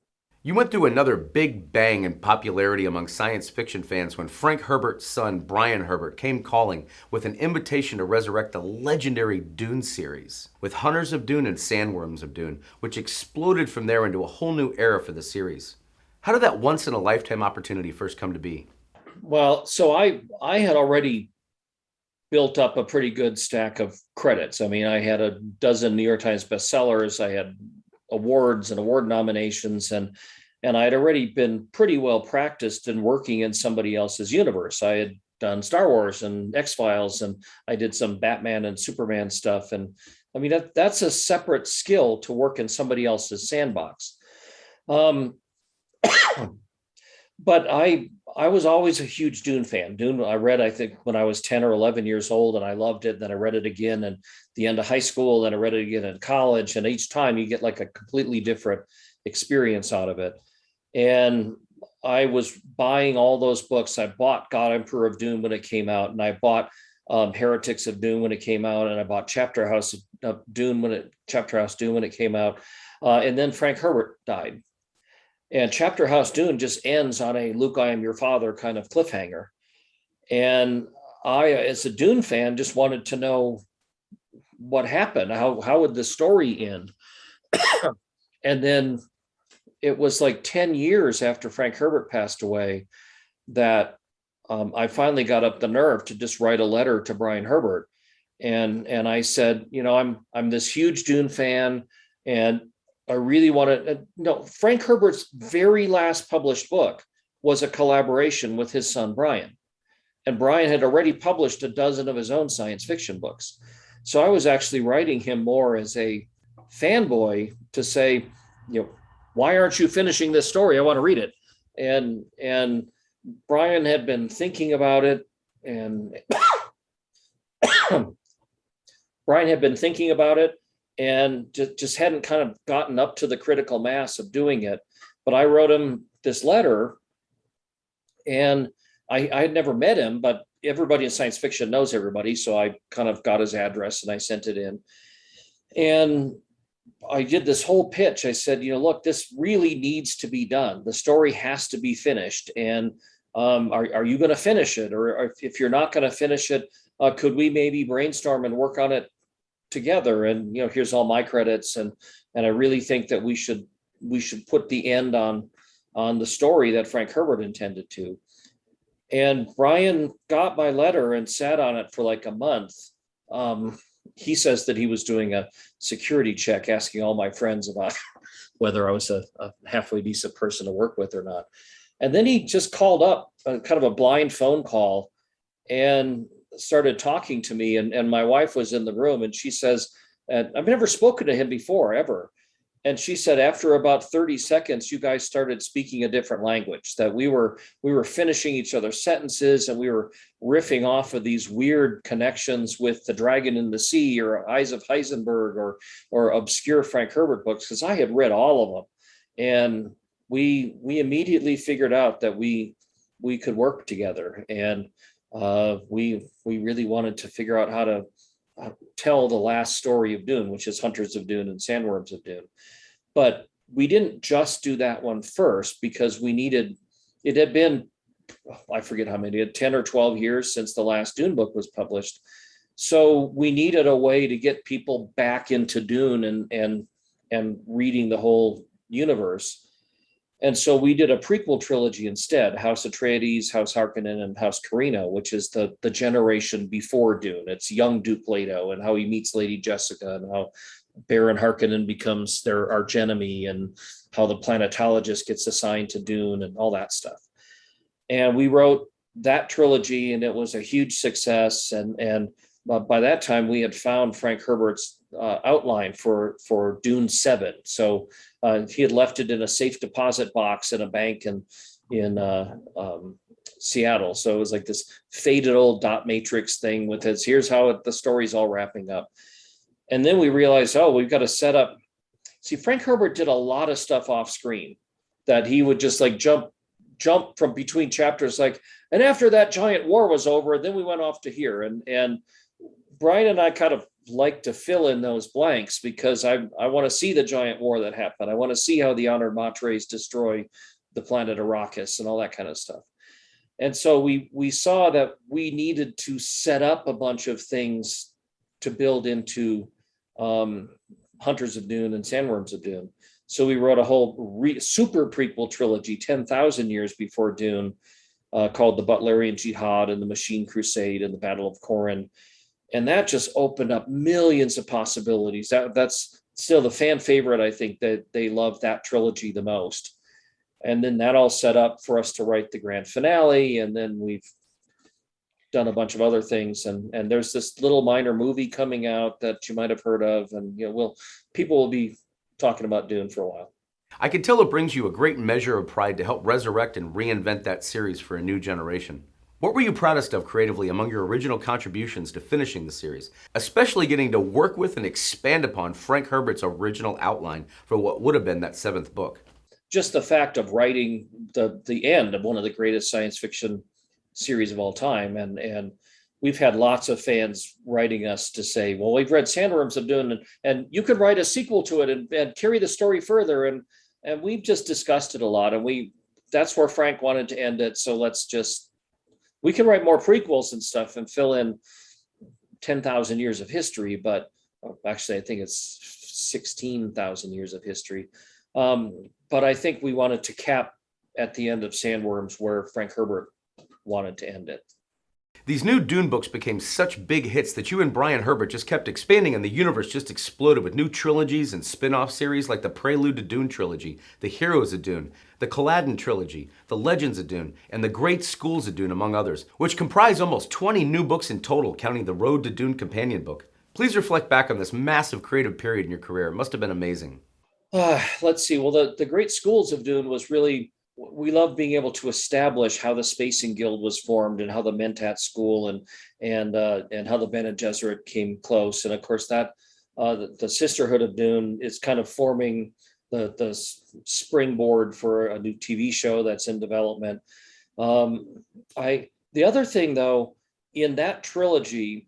You went through another big bang in popularity among science fiction fans when Frank Herbert's son, Brian Herbert, came calling with an invitation to resurrect the legendary Dune series, with Hunters of Dune and Sandworms of Dune, which exploded from there into a whole new era for the series. How did that once-in-a-lifetime opportunity first come to be? Well, so I had already built up a pretty good stack of credits. I mean, I had a dozen New York Times bestsellers. I had awards and award nominations, and I had already been pretty well practiced in working in somebody else's universe. I had done Star Wars and X-Files, and I did some Batman and Superman stuff. And I mean, that's a separate skill to work in somebody else's sandbox. But I was always a huge Dune fan. Dune, I read, I think, when I was 10 or 11 years old, and I loved it. Then I read it again at the end of high school. Then I read it again in college. And each time you get like a completely different experience out of it. And I was buying all those books. I bought God, Emperor of Dune when it came out. And I bought Heretics of Dune when it came out, and I bought Chapter House Dune when it came out, and then Frank Herbert died, and Chapter House Dune just ends on a "Luke, I am your father" kind of cliffhanger, and I, as a Dune fan, just wanted to know what happened. How would the story end? And then it was like 10 years after Frank Herbert passed away that I finally got up the nerve to just write a letter to Brian Herbert. And I said, I'm this huge Dune fan, and I really want to no, Frank Herbert's very last published book was a collaboration with his son, Brian. And Brian had already published a dozen of his own science fiction books. So I was actually writing him more as a fanboy to say, why aren't you finishing this story? I want to read it. And Brian had been thinking about it, and Brian had been thinking about it and just hadn't kind of gotten up to the critical mass of doing it. But I wrote him this letter, and I had never met him, but everybody in science fiction knows everybody. So I kind of got his address and I sent it in. And I did this whole pitch. I said, look, this really needs to be done. The story has to be finished. And are you going to finish it? Or if you're not going to finish it, could we maybe brainstorm and work on it together? And, here's all my credits. And I really think that we should put the end on the story that Frank Herbert intended to. And Brian got my letter and sat on it for like a month. He says that he was doing a security check, asking all my friends about whether I was a halfway decent person to work with or not. And then he just called up kind of a blind phone call and started talking to me. And my wife was in the room, and she says, I've never spoken to him before, ever. And she said, after about 30 seconds, you guys started speaking a different language, that we were finishing each other's sentences, and we were riffing off of these weird connections with The Dragon in the Sea or Eyes of Heisenberg or obscure Frank Herbert books, because I had read all of them. And we immediately figured out that we could work together. And we really wanted to figure out how to tell the last story of Dune, which is Hunters of Dune and Sandworms of Dune. But we didn't just do that one first, because it had been, I forget how many, 10 or 12 years since the last Dune book was published. So we needed a way to get people back into Dune and reading the whole universe. And so we did a prequel trilogy instead: House Atreides, House Harkonnen, and House Carino, which is the generation before Dune. It's young Duke Leto and how he meets Lady Jessica, and how Baron Harkonnen becomes their archenemy, and how the planetologist gets assigned to Dune and all that stuff. And we wrote that trilogy, and it was a huge success. And by that time, we had found Frank Herbert's outline for Dune 7. So he had left it in a safe deposit box in a bank in Seattle. So it was like this faded old dot matrix thing with his, here's how the story's all wrapping up. And then we realized, we've got to set up. See, Frank Herbert did a lot of stuff off screen that he would just like jump from between chapters, like, and after that giant war was over, then we went off to here. And Brian and I kind of like to fill in those blanks, because I want to see the giant war that happened. I want to see how the Honored Matres destroy the planet Arrakis and all that kind of stuff. And so we saw that we needed to set up a bunch of things to build into Hunters of Dune and Sandworms of Dune. So we wrote a whole super prequel trilogy 10,000 years before Dune, called the Butlerian Jihad and the Machine Crusade and the Battle of Corrin. And that just opened up millions of possibilities. That's still the fan favorite. I think that they love that trilogy the most. And then that all set up for us to write the grand finale. And then we've done a bunch of other things. And there's this little minor movie coming out that you might have heard of. And people will be talking about Dune for a while. I can tell it brings you a great measure of pride to help resurrect and reinvent that series for a new generation. What were you proudest of creatively among your original contributions to finishing the series, especially getting to work with and expand upon Frank Herbert's original outline for what would have been that 7th book? Just the fact of writing the end of one of the greatest science fiction series of all time, and we've had lots of fans writing us to say, well, we've read Sandworms of Dune, and you could write a sequel to it and carry the story further. And we've just discussed it a lot. And that's where Frank wanted to end it. So we can write more prequels and stuff and fill in 10,000 years of history, but actually I think it's 16,000 years of history. But I think we wanted to cap at the end of Sandworms where Frank Herbert wanted to end it. These new Dune books became such big hits that you and Brian Herbert just kept expanding, and the universe just exploded with new trilogies and spin-off series like the Prelude to Dune trilogy, the Heroes of Dune, the Caladan trilogy, the Legends of Dune, and the Great Schools of Dune, among others, which comprise almost 20 new books in total, counting the Road to Dune companion book. Please reflect back on this massive creative period in your career. It must have been amazing. Let's see. Well, the Great Schools of Dune was really, we love being able to establish how the Spacing Guild was formed and how the Mentat School and how the Bene Gesserit came close. And of course that the Sisterhood of Dune is kind of forming the springboard for a new TV show that's in development. The other thing though, in that trilogy,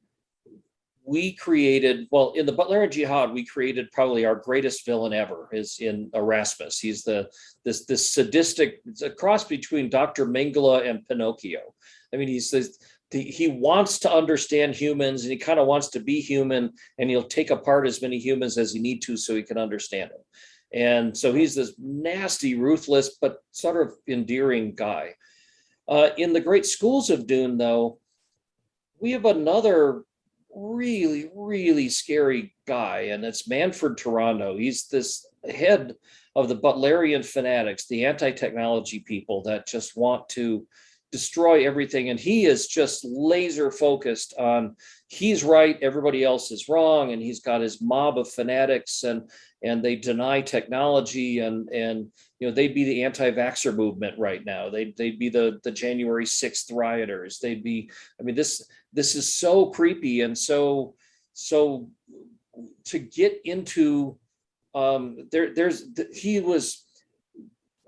we created, well, in the Butlerian Jihad, we created probably our greatest villain ever, is in Erasmus. He's this sadistic, it's a cross between Dr. Mengele and Pinocchio. I mean, he wants to understand humans and he kind of wants to be human, and he'll take apart as many humans as he need to so he can understand them. And so he's this nasty, ruthless, but sort of endearing guy. In the Great Schools of Dune, though, we have another really, really scary guy, and it's Manfred Tyranno. He's this head of the Butlerian fanatics, the anti-technology people that just want to destroy everything. And he is just laser focused on he's right, everybody else is wrong, and he's got his mob of fanatics, and they deny technology, and they'd be the anti-vaxxer movement right now. They'd be the January 6th rioters. They'd be, I mean, this is so creepy. And so to get into he was,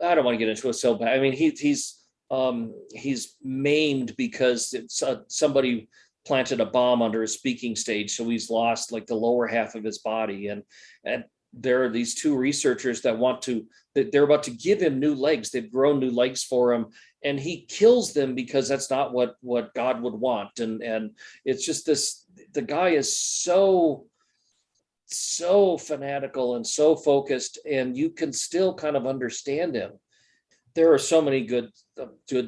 I don't want to get into it so bad. I mean, he's maimed because somebody planted a bomb under his speaking stage, so he's lost like the lower half of his body, and there are these two researchers that they're about to give him new legs. They've grown new legs for him, and he kills them because that's not what God would want. And it's just the guy is so fanatical and so focused, and you can still kind of understand him. There are so many good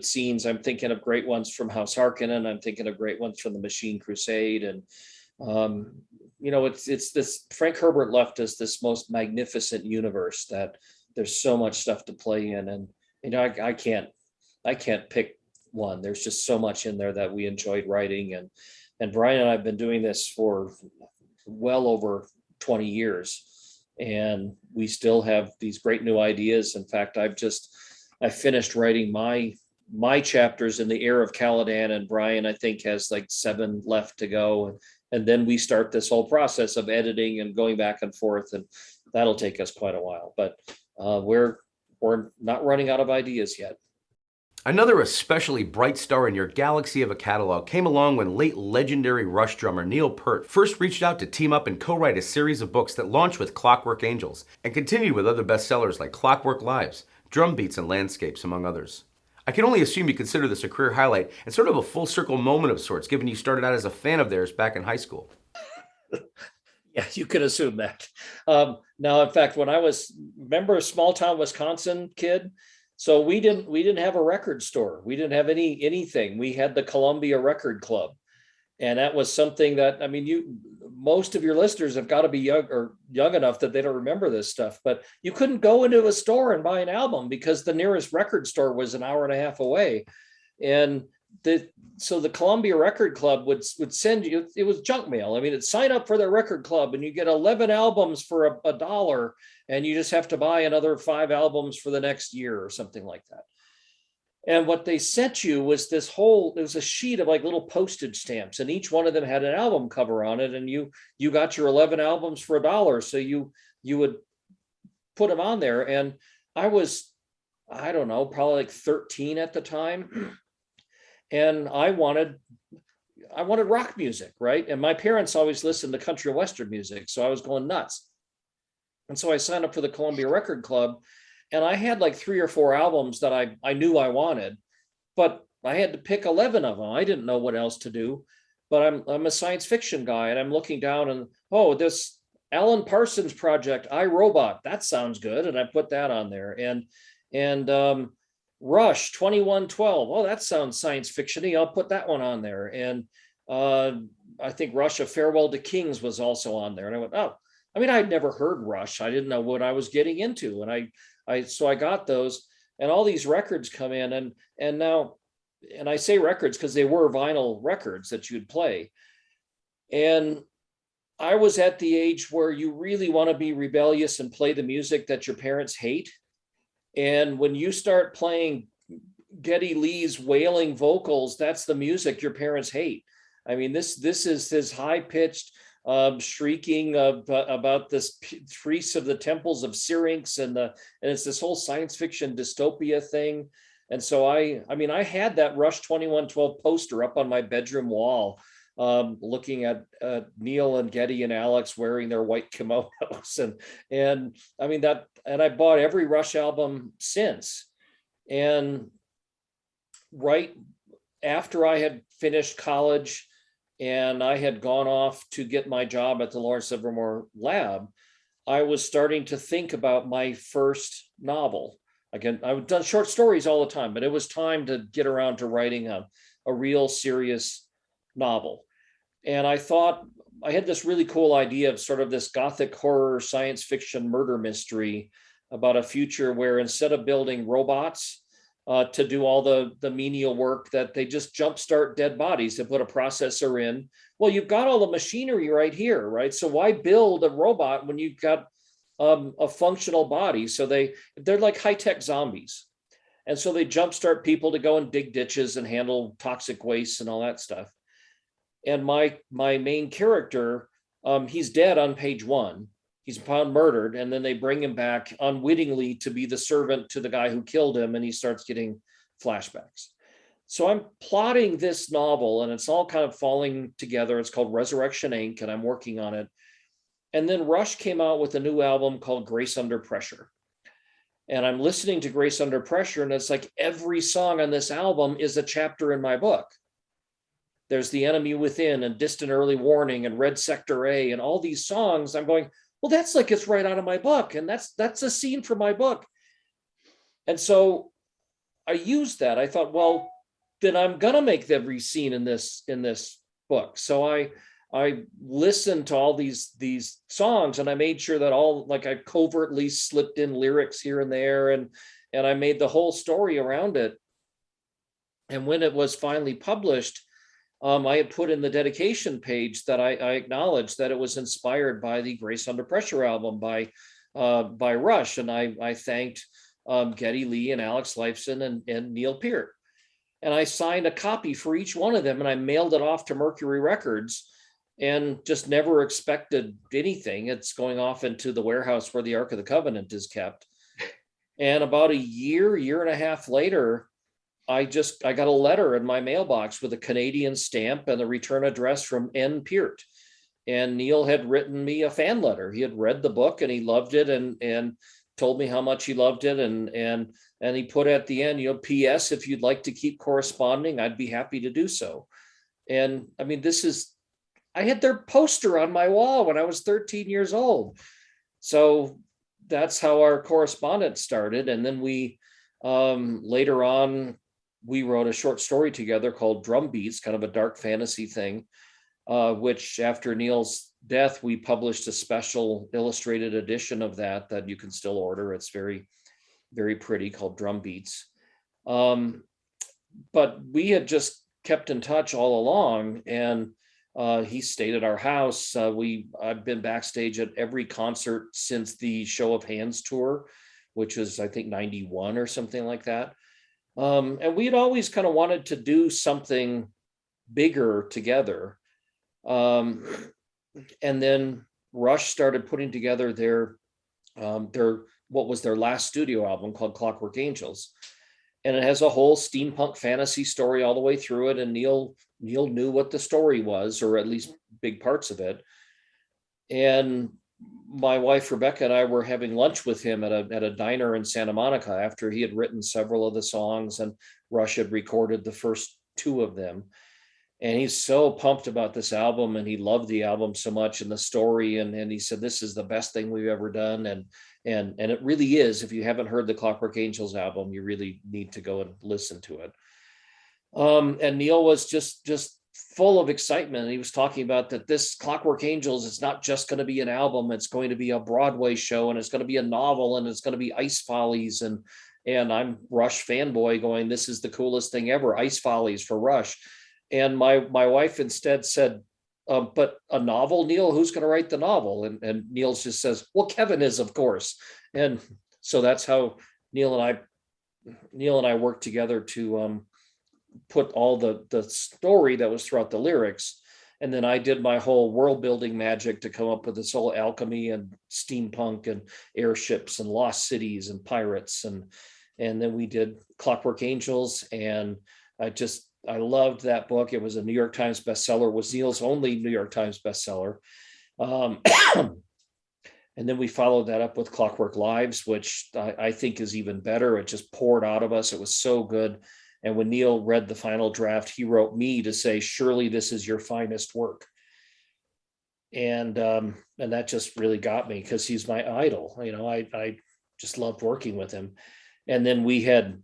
scenes. I'm thinking of great ones from House Harkonnen. I'm thinking of great ones from the Machine Crusade. And it's this, Frank Herbert left us this most magnificent universe that there's so much stuff to play in. And I can't pick one. There's just so much in there that we enjoyed writing. And Brian and I have been doing this for well over 20 years, and we still have these great new ideas. In fact, I finished writing my chapters in the Heir of Caladan, and Brian, I think, has like 7 left to go. And then we start this whole process of editing and going back and forth, and that'll take us quite a while. But we're not running out of ideas yet. Another especially bright star in your galaxy of a catalog came along when late legendary Rush drummer Neil Peart first reached out to team up and co-write a series of books that launched with Clockwork Angels and continued with other bestsellers like Clockwork Lives, Drum Beats and Landscapes, among others. I can only assume you consider this a career highlight and sort of a full circle moment of sorts, given you started out as a fan of theirs back in high school. Yeah, you could assume that. Now, in fact, when remember a small town Wisconsin kid? So we didn't have a record store. We didn't have anything. We had the Columbia Record Club. And that was something that, I mean, most of your listeners have got to be young enough that they don't remember this stuff, but you couldn't go into a store and buy an album because the nearest record store was an hour and a half away. And so the Columbia Record Club would send you, it was junk mail. I mean, it'd sign up for their record club and you get 11 albums for $1, and you just have to buy another 5 albums for the next year or something like that. And what they sent you was it was a sheet of like little postage stamps, and each one of them had an album cover on it. And you got your 11 albums for $1. So you would put them on there. And I was, I don't know, probably like 13 at the time. And I wanted I wanted rock music, right? And my parents always listened to country and western music, so I was going nuts. And so I signed up for the Columbia Record Club, and I had like 3 or 4 albums that I knew I wanted, but I had to pick 11 of them. I didn't know what else to do, but I'm a science fiction guy, and I'm looking down and, oh, this Alan Parsons project, I, Robot, that sounds good, and I put that on there. And Rush 2112, oh, that sounds science fiction-y, I'll put that one on there. And uh, I think Rush, A Farewell to Kings was also on there, and I went, oh, I mean, I'd never heard Rush. I didn't know what I was getting into, and so I got those, and all these records come in, and now, and I say records because they were vinyl records that you'd play. And I was at the age where you really want to be rebellious and play the music that your parents hate. And when you start playing Geddy Lee's wailing vocals, that's the music your parents hate. I mean, this is his high-pitched shrieking about this priests of the temples of Syrinx, and it's this whole science fiction dystopia thing. And so I mean, I had that Rush 2112 poster up on my bedroom wall, looking at Neil and Geddy and Alex wearing their white kimonos, and I mean that, and I bought every Rush album since. And right after I had finished college and I had gone off to get my job at the Lawrence Livermore Lab, I was starting to think about my first novel. Again, I've done short stories all the time, but it was time to get around to writing a real serious novel. And I thought I had this really cool idea of sort of this gothic horror science fiction murder mystery about a future where instead of building robots to do all the menial work, that they just jumpstart dead bodies to put a processor in. Well, you've got all the machinery right here, right? So why build a robot when you've got a functional body? So they're like high-tech zombies. And so they jumpstart people to go and dig ditches and handle toxic waste and all that stuff. And my main character, he's dead on page 1. He's found murdered, and then they bring him back unwittingly to be the servant to the guy who killed him, and he starts getting flashbacks. So I'm plotting this novel, and it's all kind of falling together. It's called Resurrection Inc., and I'm working on it. And then Rush came out with a new album called Grace Under Pressure. And I'm listening to Grace Under Pressure, and it's like every song on this album is a chapter in my book. There's The Enemy Within and Distant Early Warning and Red Sector A and all these songs. I'm going, well, that's like it's right out of my book, and that's a scene from my book. And so I used that. I thought, well, then I'm gonna make every scene in this book. So I listened to all these songs, and I made sure that all, like, I covertly slipped in lyrics here and there, and I made the whole story around it. And when it was finally published, I had put in the dedication page that I acknowledged that it was inspired by the Grace Under Pressure album by Rush, and I thanked Geddy Lee and Alex Lifeson and Neil Peart, and I signed a copy for each one of them, and I mailed it off to Mercury Records, and just never expected anything. It's going off into the warehouse where the Ark of the Covenant is kept. And about a year and a half later, I got a letter in my mailbox with a Canadian stamp and the return address from N. Peart. And Neil had written me a fan letter. He had read the book and he loved it, and told me how much he loved it. And he put at the end, P.S. if you'd like to keep corresponding, I'd be happy to do so. And I mean, I had their poster on my wall when I was 13 years old. So that's how our correspondence started. And then we, later on, we wrote a short story together called Drum Beats, kind of a dark fantasy thing, which after Neil's death, we published a special illustrated edition of that you can still order. It's very, very pretty, called Drum Beats. But we had just kept in touch all along, and he stayed at our house. I've been backstage at every concert since the Show of Hands tour, which was, I think, 91 or something like that. And we had always kind of wanted to do something bigger together. And then Rush started putting together their what was their last studio album called Clockwork Angels. and it has a whole steampunk fantasy story all the way through it. And Neil knew what the story was, or at least big parts of it. And my wife Rebecca and I were having lunch with him at a diner in Santa Monica after he had written several of the songs, and Rush had recorded the first two of them. And he's so pumped about this album, and he loved the album so much and the story. And he said, this is the best thing we've ever done. And it really is. If you haven't heard the Clockwork Angels album, you really need to go and listen to it. And Neil was just full of excitement. He was talking about that this Clockwork Angels is not just going to be an album, it's going to be a Broadway show, and it's going to be a novel, and it's going to be Ice Follies. And I'm Rush fanboy going, this is the coolest thing ever, Ice Follies for Rush. And my wife instead said, but a novel, Neil, who's going to write the novel? And Neil just says, well, Kevin is, of course. And so that's how Neil and I worked together to put all the story that was throughout the lyrics. And then I did my whole world building magic to come up with this whole alchemy and steampunk and airships and lost cities and pirates. And then we did Clockwork Angels. And I loved that book. It was a New York Times bestseller. It was Neil's only New York Times bestseller. And then we followed that up with Clockwork Lives, which I think is even better. It just poured out of us. It was so good. And when Neil read the final draft, he wrote me to say, surely this is your finest work. And that just really got me, because he's my idol. I just loved working with him. And then we had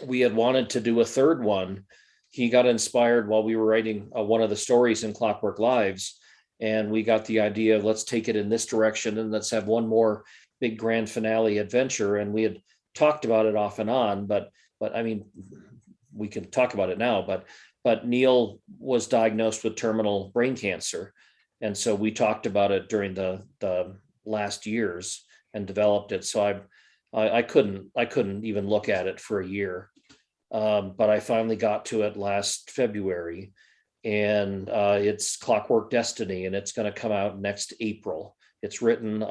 wanted to do a third one. He got inspired while we were writing one of the stories in Clockwork Lives. And we got the idea of, let's take it in this direction and let's have one more big grand finale adventure. And we had talked about it off and on, but I mean, we can talk about it now, but Neil was diagnosed with terminal brain cancer. And so we talked about it during the last years and developed it. So I couldn't even look at it for a year. But I finally got to it last February, and it's Clockwork Destiny, and it's going to come out next April. It's written,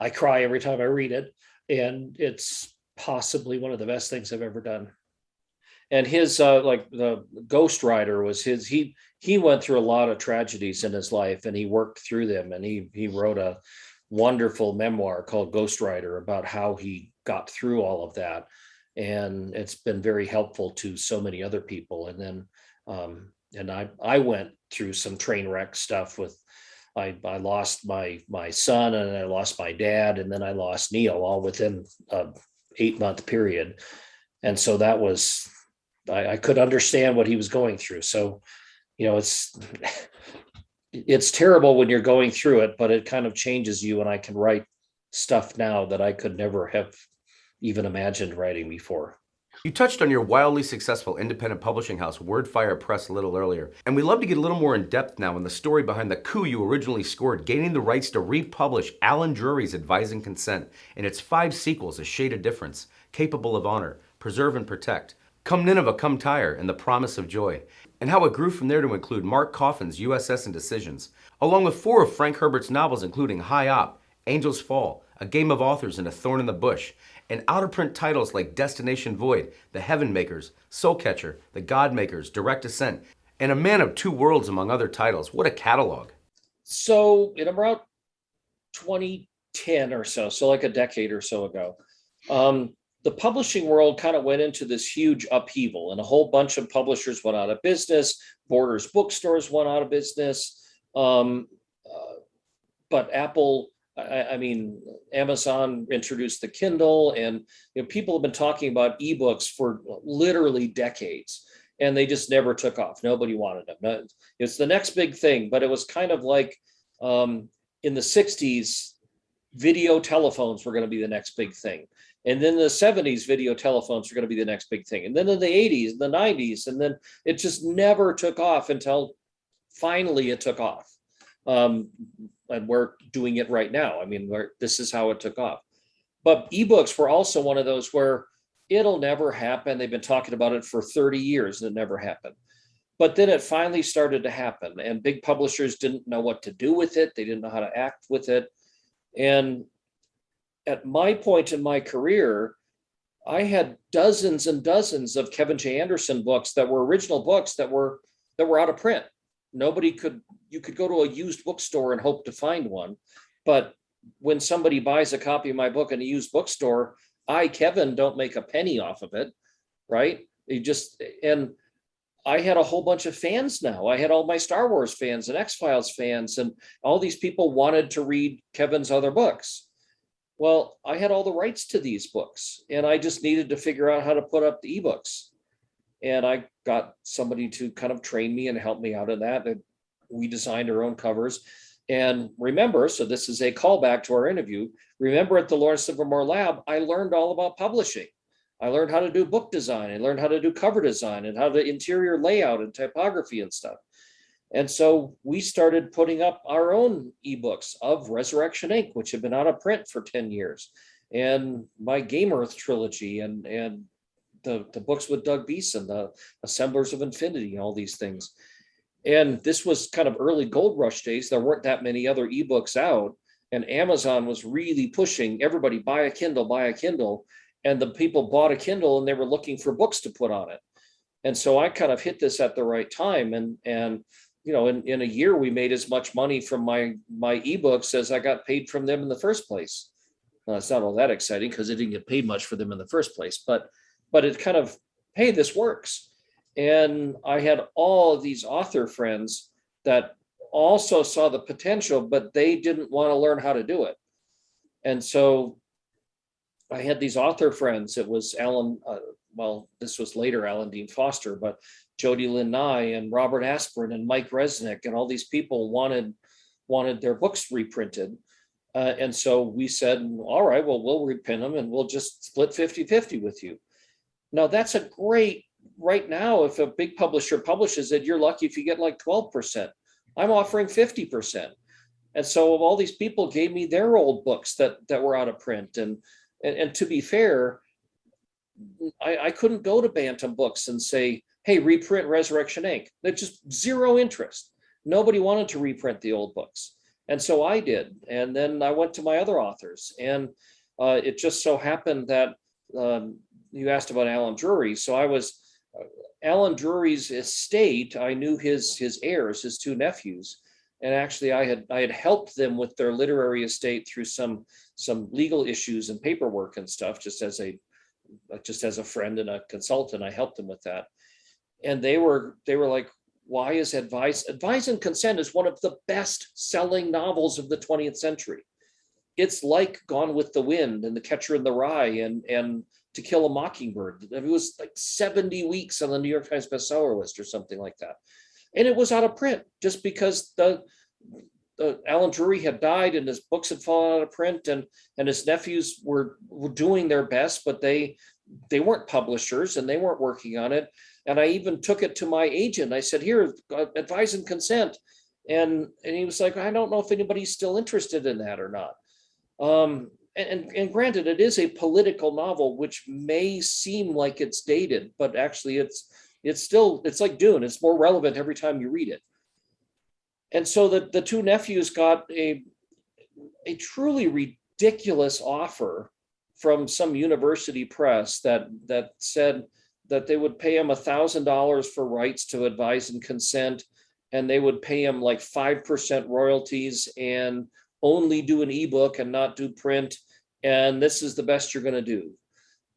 I cry every time I read it, and it's possibly one of the best things I've ever done. And his like the Ghost Rider was his. He went through a lot of tragedies in his life, and he worked through them. And he wrote a wonderful memoir called Ghost Rider about how he got through all of that. And it's been very helpful to so many other people. And then and I went through some train wreck stuff with. I lost my son, and I lost my dad, and then I lost Neil, all within a 8-month period. And so that was, I could understand what he was going through. So, it's terrible when you're going through it, but it kind of changes you. And I can write stuff now that I could never have even imagined writing before. You touched on your wildly successful independent publishing house, WordFire Press, a little earlier, and we'd love to get a little more in depth now on the story behind the coup you originally scored, gaining the rights to republish Alan Drury's Advising Consent in its 5 sequels, A Shade of Difference, Capable of Honor, Preserve and Protect, Come Nineveh, Come Tyre, and The Promise of Joy, and how it grew from there to include Mark Coffin's USS Indecisions, along with 4 of Frank Herbert's novels, including High Op, Angels Fall, A Game of Authors, and A Thorn in the Bush, and out-of-print titles like Destination Void, The Heaven Makers, Soul Catcher, The God Makers, Direct Ascent, and A Man of Two Worlds, among other titles. What a catalog. So in about 2010 or so like a decade or so ago, the publishing world kind of went into this huge upheaval, and a whole bunch of publishers went out of business. Borders bookstores went out of business. But Apple, Amazon introduced the Kindle, and people have been talking about ebooks for literally decades, and they just never took off. Nobody wanted them. It's the next big thing, but it was kind of like in the 60s, video telephones were going to be the next big thing. And then in the 70s, video telephones were going to be the next big thing. And then in the 80s, the 90s, and then it just never took off until finally it took off. And we're doing it right now. This is how it took off. But ebooks were also one of those where it'll never happen. They've been talking about it for 30 years and it never happened. But then it finally started to happen, and big publishers didn't know what to do with it. They didn't know how to act with it. And at my point in my career, I had dozens and dozens of Kevin J. Anderson books that were original books that were out of print. You could go to a used bookstore and hope to find one. But when somebody buys a copy of my book in a used bookstore, Kevin, don't make a penny off of it, right? And I had a whole bunch of fans now. I had all my Star Wars fans and X-Files fans, and all these people wanted to read Kevin's other books. Well, I had all the rights to these books, and I just needed to figure out how to put up the ebooks. And I got somebody to kind of train me and help me out in that. And we designed our own covers. And remember, so this is a callback to our interview. Remember, at the Lawrence Livermore Lab, I learned all about publishing. I learned how to do book design. I learned how to do cover design and how to interior layout and typography and stuff. And so we started putting up our own ebooks of Resurrection Inc., which had been out of print for 10 years, and my Game Earth trilogy, and the books with Doug Beeson, the Assemblers of Infinity, all these things. And this was kind of early gold rush days. There weren't that many other ebooks out, and Amazon was really pushing everybody, buy a Kindle, buy a Kindle. And the people bought a Kindle and they were looking for books to put on it. And so I kind of hit this at the right time. And you know, in a year, we made as much money from my ebooks as I got paid from them in the first place. Now, it's not all that exciting because I didn't get paid much for them in the first place, but it kind of, hey, this works. And I had all of these author friends that also saw the potential, but they didn't want to learn how to do it. And so I had these author friends. It was this was later Alan Dean Foster, but Jody Lynn Nye and Robert Aspirin and Mike Resnick and all these people wanted their books reprinted. And so we said, all right, well, we'll reprint them and we'll just split 50-50 with you. Now, that's a great, right now, if a big publisher publishes it, you're lucky if you get like 12%. I'm offering 50%. And so all these people gave me their old books that were out of print. And to be fair, I couldn't go to Bantam Books and say, hey, reprint Resurrection Inc. There's just zero interest. Nobody wanted to reprint the old books. And so I did. And then I went to my other authors. And it just so happened that you asked about Alan Drury. So I was Alan Drury's estate. I knew his heirs, his two nephews. And actually, I had helped them with their literary estate through some legal issues and paperwork and stuff, just as a friend and a consultant. I helped them with that. And they were like, why is Advise and Consent is one of the best selling novels of the 20th century. It's like Gone with the Wind and The Catcher in the Rye and To Kill a Mockingbird. It was like 70 weeks on the New York Times bestseller list or something like that. And it was out of print just because the Alan Drury had died and his books had fallen out of print, and his nephews were doing their best, but they weren't publishers and they weren't working on it. And I even took it to my agent. I said, here, Advise and Consent. And he was like, I don't know if anybody's still interested in that or not. And granted, it is a political novel, which may seem like it's dated, but actually it's like Dune. It's more relevant every time you read it. And so the two nephews got a truly ridiculous offer from some university press that said that they would pay him $1,000 for rights to Advise and Consent, and they would pay him like 5% royalties and only do an ebook and not do print. And this is the best you're going to do.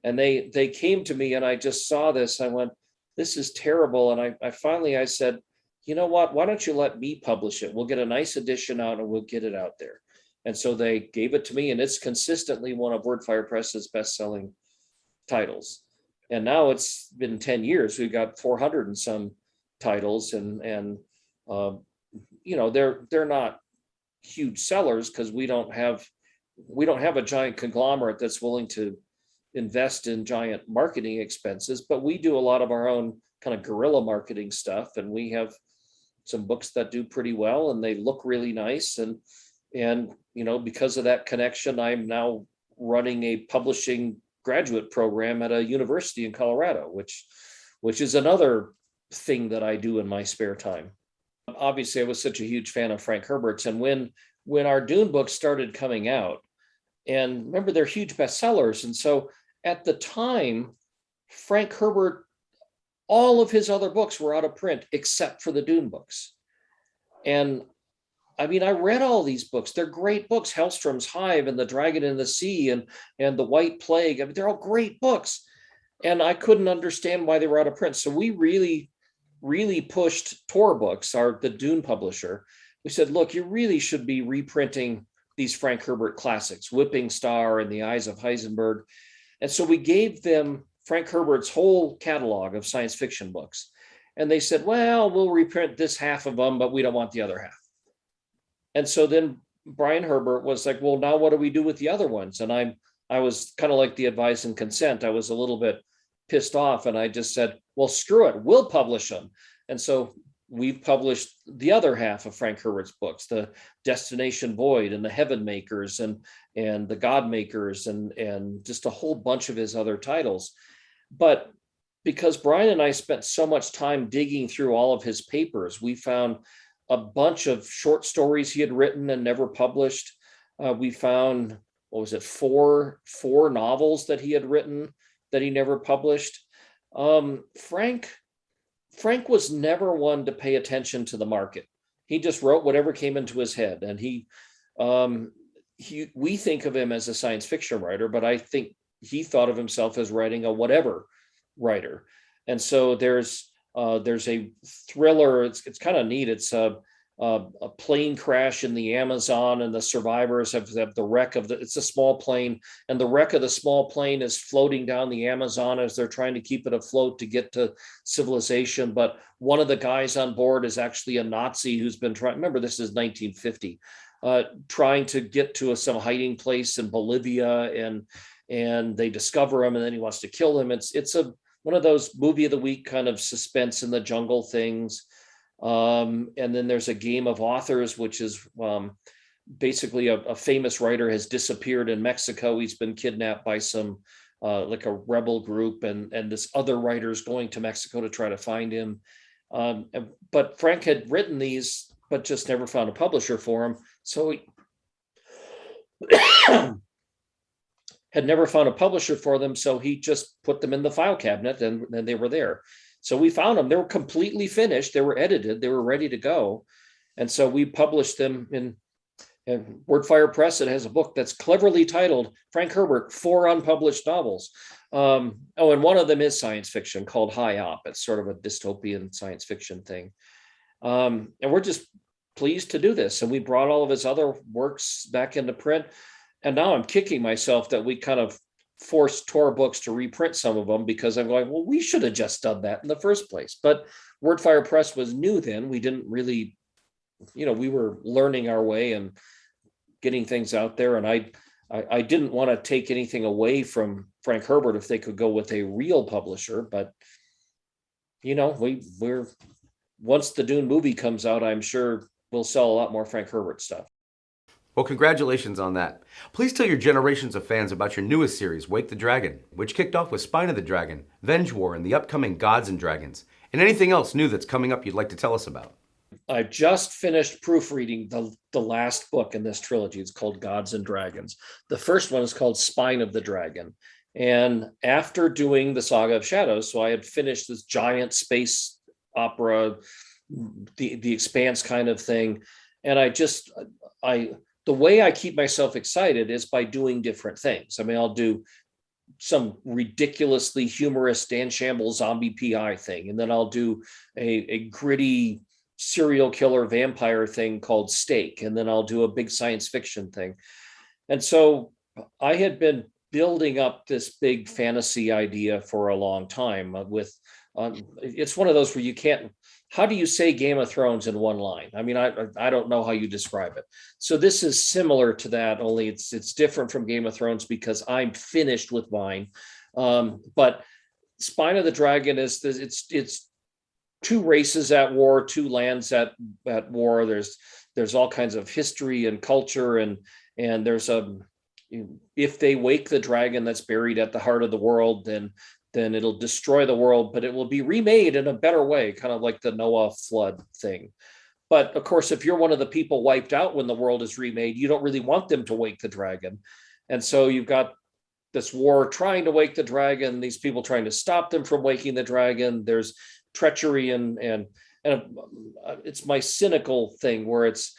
And they came to me and I just saw this. I went, this is terrible. And I finally said, you know what, why don't you let me publish it? We'll get a nice edition out and we'll get it out there. And so they gave it to me, and it's consistently one of WordFire Press's best-selling titles. And now it's been 10 years. We've got 400 and some titles, and you know, they're not huge sellers because we don't have a giant conglomerate that's willing to invest in giant marketing expenses, but we do a lot of our own kind of guerrilla marketing stuff, and we have some books that do pretty well and they look really nice. And you know, because of that connection, I'm now running a publishing graduate program at a university in Colorado, which is another thing that I do in my spare time. Obviously, I was such a huge fan of Frank Herbert's, and when our Dune books started coming out, and remember, they're huge bestsellers, and so at the time, Frank Herbert, all of his other books were out of print except for the Dune books. And I mean, I read all these books. They're great books. Hellstrom's Hive and The Dragon in the Sea and The White Plague. I mean, they're all great books. And I couldn't understand why they were out of print. So we really pushed Tor Books, the Dune publisher. We said, look, you really should be reprinting these Frank Herbert classics, Whipping Star and The Eyes of Heisenberg. And so we gave them Frank Herbert's whole catalog of science fiction books. And they said, well, we'll reprint this half of them, but we don't want the other half. And so then Brian Herbert was like, well, now what do we do with the other ones? And I was kind of like the advice and consent. I was a little bit pissed off, and I just said, well, screw it, we'll publish them. And so we've published the other half of Frank Herbert's books, the Destination Void and the Heaven Makers and the God Makers and just a whole bunch of his other titles. But because Brian and I spent so much time digging through all of his papers, we found a bunch of short stories he had written and never published. We found, what was it, four novels that he had written that he never published. Frank was never one to pay attention to the market. He just wrote whatever came into his head, and we think of him as a science fiction writer, but I think he thought of himself as writing a whatever writer. And so there's a thriller. It's kind of neat. It's a plane crash in the Amazon, and the survivors have the wreck of it's a small plane, and the wreck of the small plane is floating down the Amazon as they're trying to keep it afloat to get to civilization. But one of the guys on board is actually a Nazi who's been trying, remember, this is 1950, trying to get to some hiding place in Bolivia, and they discover him, and then he wants to kill him. It's one of those movie of the week kind of suspense in the jungle things. And then there's a Game of Authors, which is basically a famous writer has disappeared in Mexico. He's been kidnapped by some like a rebel group, and this other writer's going to Mexico to try to find him. But Frank had written these, but just never found a publisher for him. So he had never found a publisher for them. So he just put them in the file cabinet, and then they were there. So we found them. They were completely finished. They were edited. They were ready to go. And so we published them in WordFire Press. It has a book that's cleverly titled Frank Herbert, 4 Unpublished Novels. And one of them is science fiction called High Op. It's sort of a dystopian science fiction thing. And we're just pleased to do this. And we brought all of his other works back into print. And now I'm kicking myself that we kind of forced Tor Books to reprint some of them, because I'm going, well, we should have just done that in the first place. But WordFire Press was new then. We didn't really, we were learning our way and getting things out there. And I didn't want to take anything away from Frank Herbert if they could go with a real publisher. But, we're once the Dune movie comes out, I'm sure we'll sell a lot more Frank Herbert stuff. Well, congratulations on that. Please tell your generations of fans about your newest series, Wake the Dragon, which kicked off with Spine of the Dragon, Venge War, and the upcoming Gods and Dragons, and anything else new that's coming up you'd like to tell us about. I just finished proofreading the last book in this trilogy. It's called Gods and Dragons. The first one is called Spine of the Dragon. And after doing the Saga of Shadows, so I had finished this giant space opera, the Expanse kind of thing. And the way I keep myself excited is by doing different things. I mean, I'll do some ridiculously humorous Dan Shambles zombie PI thing, and then I'll do a gritty serial killer vampire thing called Stake, and then I'll do a big science fiction thing. And so I had been building up this big fantasy idea for a long time it's one of those where you can't, how do you say Game of Thrones in one line? I mean, I don't know how you describe it. So this is similar to that, only it's different from Game of Thrones because I'm finished with mine. But Spine of the Dragon is it's 2 races at war, 2 lands at war. There's all kinds of history and culture, and there's if they wake the dragon that's buried at the heart of the world, then it'll destroy the world, but it will be remade in a better way, kind of like the Noah flood thing. But of course, if you're one of the people wiped out when the world is remade, you don't really want them to wake the dragon. And so you've got this war trying to wake the dragon, these people trying to stop them from waking the dragon. There's treachery and it's my cynical thing where it's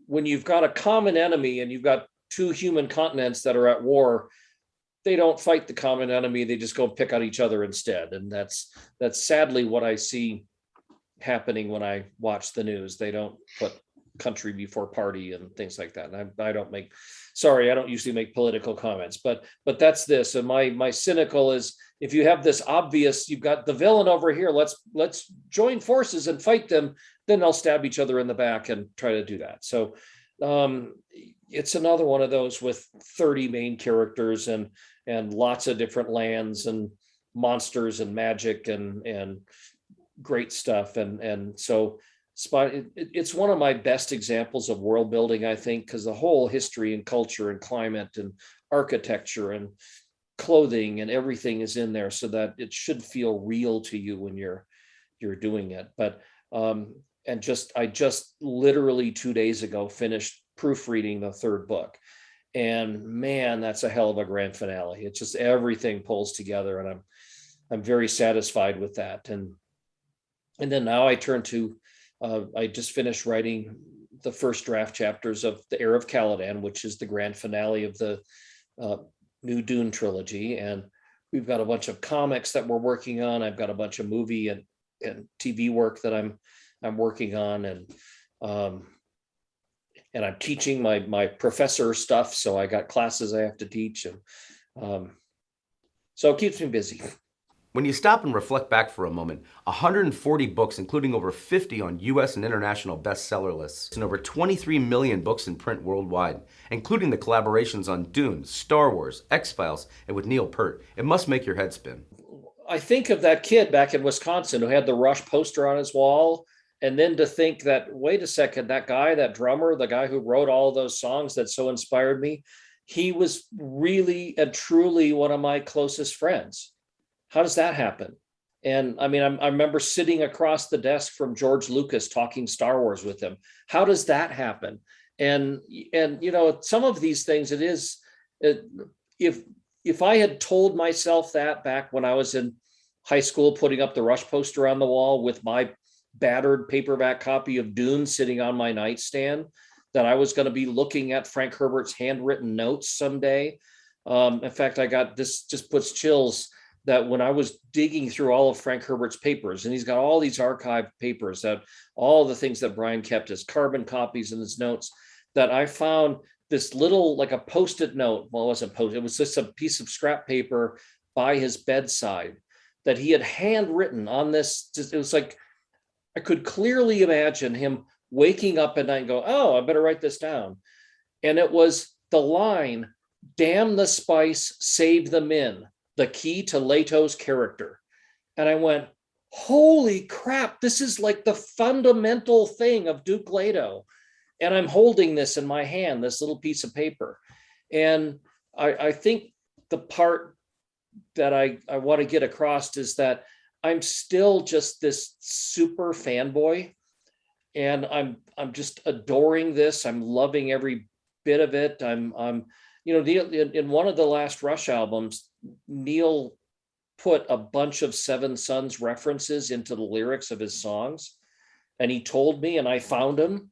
when you've got a common enemy and you've got two human continents that are at war, they don't fight the common enemy, they just go pick on each other instead. And that's sadly what I see happening when I watch the news. They don't put country before party and things like that. And I don't usually make political comments, but that's this. And my cynical is, if you have this obvious, you've got the villain over here, let's join forces and fight them, then they'll stab each other in the back and try to do that. So it's another one of those with 30 main characters and lots of different lands and monsters and magic and great stuff. And so it's one of my best examples of world building, I think, because the whole history and culture and climate and architecture and clothing and everything is in there, so that it should feel real to you when you're doing it. But I just literally 2 days ago finished proofreading the third book, and man, that's a hell of a grand finale. It's just everything pulls together, and I'm very satisfied with that. And then now I turn to I just finished writing the first draft chapters of The Heir of Caladan, which is the grand finale of the new Dune trilogy. And we've got a bunch of comics that we're working on. I've got a bunch of movie and TV work that I'm working on, and I'm teaching my professor stuff. So I got classes I have to teach, and so it keeps me busy. When you stop and reflect back for a moment, 140 books, including over 50 on US and international bestseller lists, and over 23 million books in print worldwide, including the collaborations on Dune, Star Wars, X-Files, and with Neil Peart, it must make your head spin. I think of that kid back in Wisconsin who had the Rush poster on his wall, and then to think that, wait a second, that guy, that drummer, the guy who wrote all those songs that so inspired me, he was really and truly one of my closest friends. How does that happen? And I mean, I remember sitting across the desk from George Lucas talking Star Wars with him. How does that happen? And you know, some of these things, if I had told myself that back when I was in high school, putting up the Rush poster on the wall with my battered paperback copy of Dune sitting on my nightstand, that I was going to be looking at Frank Herbert's handwritten notes someday. In fact, I got this, just puts chills, that when I was digging through all of Frank Herbert's papers, and he's got all these archived papers, that all the things that Brian kept as carbon copies and his notes, that I found this little, like a Post-it note. Well, it wasn't Post-it, it was just a piece of scrap paper by his bedside that he had handwritten on this. It was like, I could clearly imagine him waking up at night and go, oh, I better write this down. And it was the line, "Damn the spice, save the min," the key to Leto's character. And I went, holy crap, this is like the fundamental thing of Duke Leto. And I'm holding this in my hand, this little piece of paper. And I think the part that I want to get across is that I'm still just this super fanboy, and I'm just adoring this. I'm loving every bit of it. I'm you know, Neil, in one of the last Rush albums, Neil put a bunch of Seven Sons references into the lyrics of his songs, and he told me, and I found them.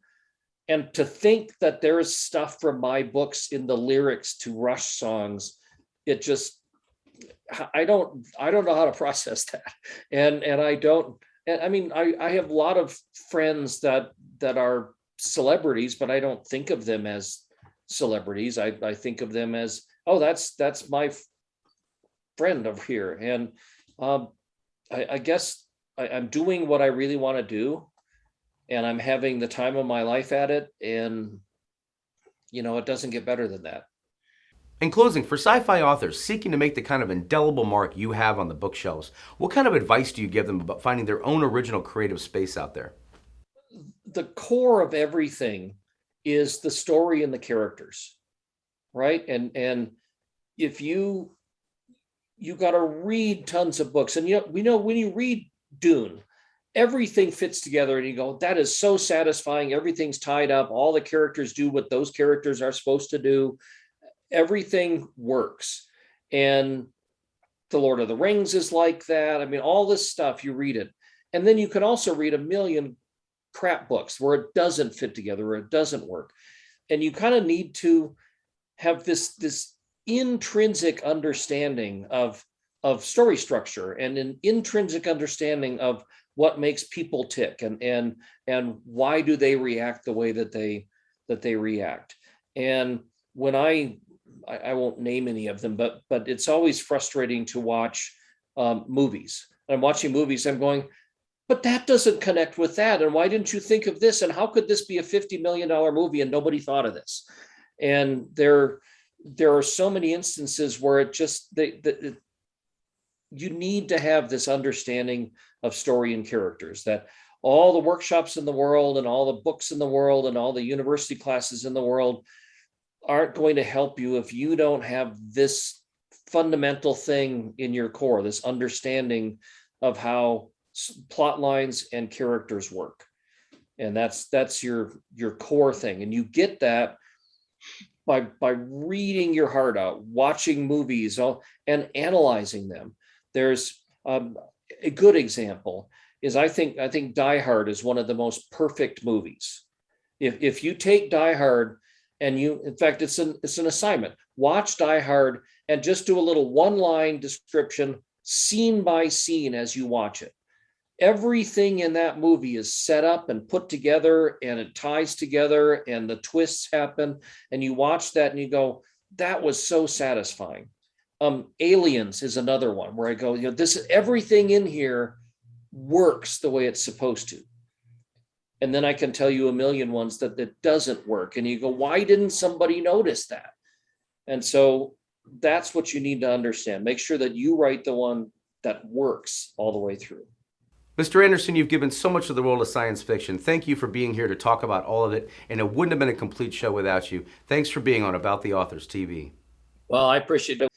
And to think that there is stuff from my books in the lyrics to Rush songs, it just, I don't know how to process that. And I don't, and I mean, I have a lot of friends that are celebrities, but I don't think of them as celebrities. I think of them as, oh, that's my friend over here. And I guess I'm doing what I really want to do, and I'm having the time of my life at it. And, you know, it doesn't get better than that. In closing, for sci-fi authors seeking to make the kind of indelible mark you have on the bookshelves, what kind of advice do you give them about finding their own original creative space out there? The core of everything is the story and the characters, right? And if you got to read tons of books, and we know when you read Dune, everything fits together, and you go, that is so satisfying. Everything's tied up. All the characters do what those characters are supposed to do. Everything works. And The Lord of the Rings is like that. I mean, all this stuff, you read it. And then you can also read a million crap books where it doesn't fit together or it doesn't work. And you kind of need to have this intrinsic understanding of story structure and an intrinsic understanding of what makes people tick and why do they react the way that they react. And when I won't name any of them, but it's always frustrating to watch movies. I'm watching movies, I'm going, but that doesn't connect with that. And why didn't you think of this? And how could this be a $50 million movie and nobody thought of this? And there are so many instances where it just, you need to have this understanding of story and characters, that all the workshops in the world and all the books in the world and all the university classes in the world aren't going to help you if you don't have this fundamental thing in your core, this understanding of how plot lines and characters work. And that's your core thing. And you get that by reading your heart out, watching movies, and analyzing them. There's a good example is I think Die Hard is one of the most perfect movies. If you take Die Hard and in fact, it's an assignment, watch Die Hard and just do a little one-line description, scene by scene as you watch it. Everything in that movie is set up and put together and it ties together and the twists happen. And you watch that and you go, that was so satisfying. Aliens is another one where I go, everything in here works the way it's supposed to. And then I can tell you a million ones that doesn't work. And you go, why didn't somebody notice that? And so that's what you need to understand. Make sure that you write the one that works all the way through. Mr. Anderson, you've given so much of the world of science fiction. Thank you for being here to talk about all of it, and it wouldn't have been a complete show without you. Thanks for being on About the Authors TV. Well, I appreciate it.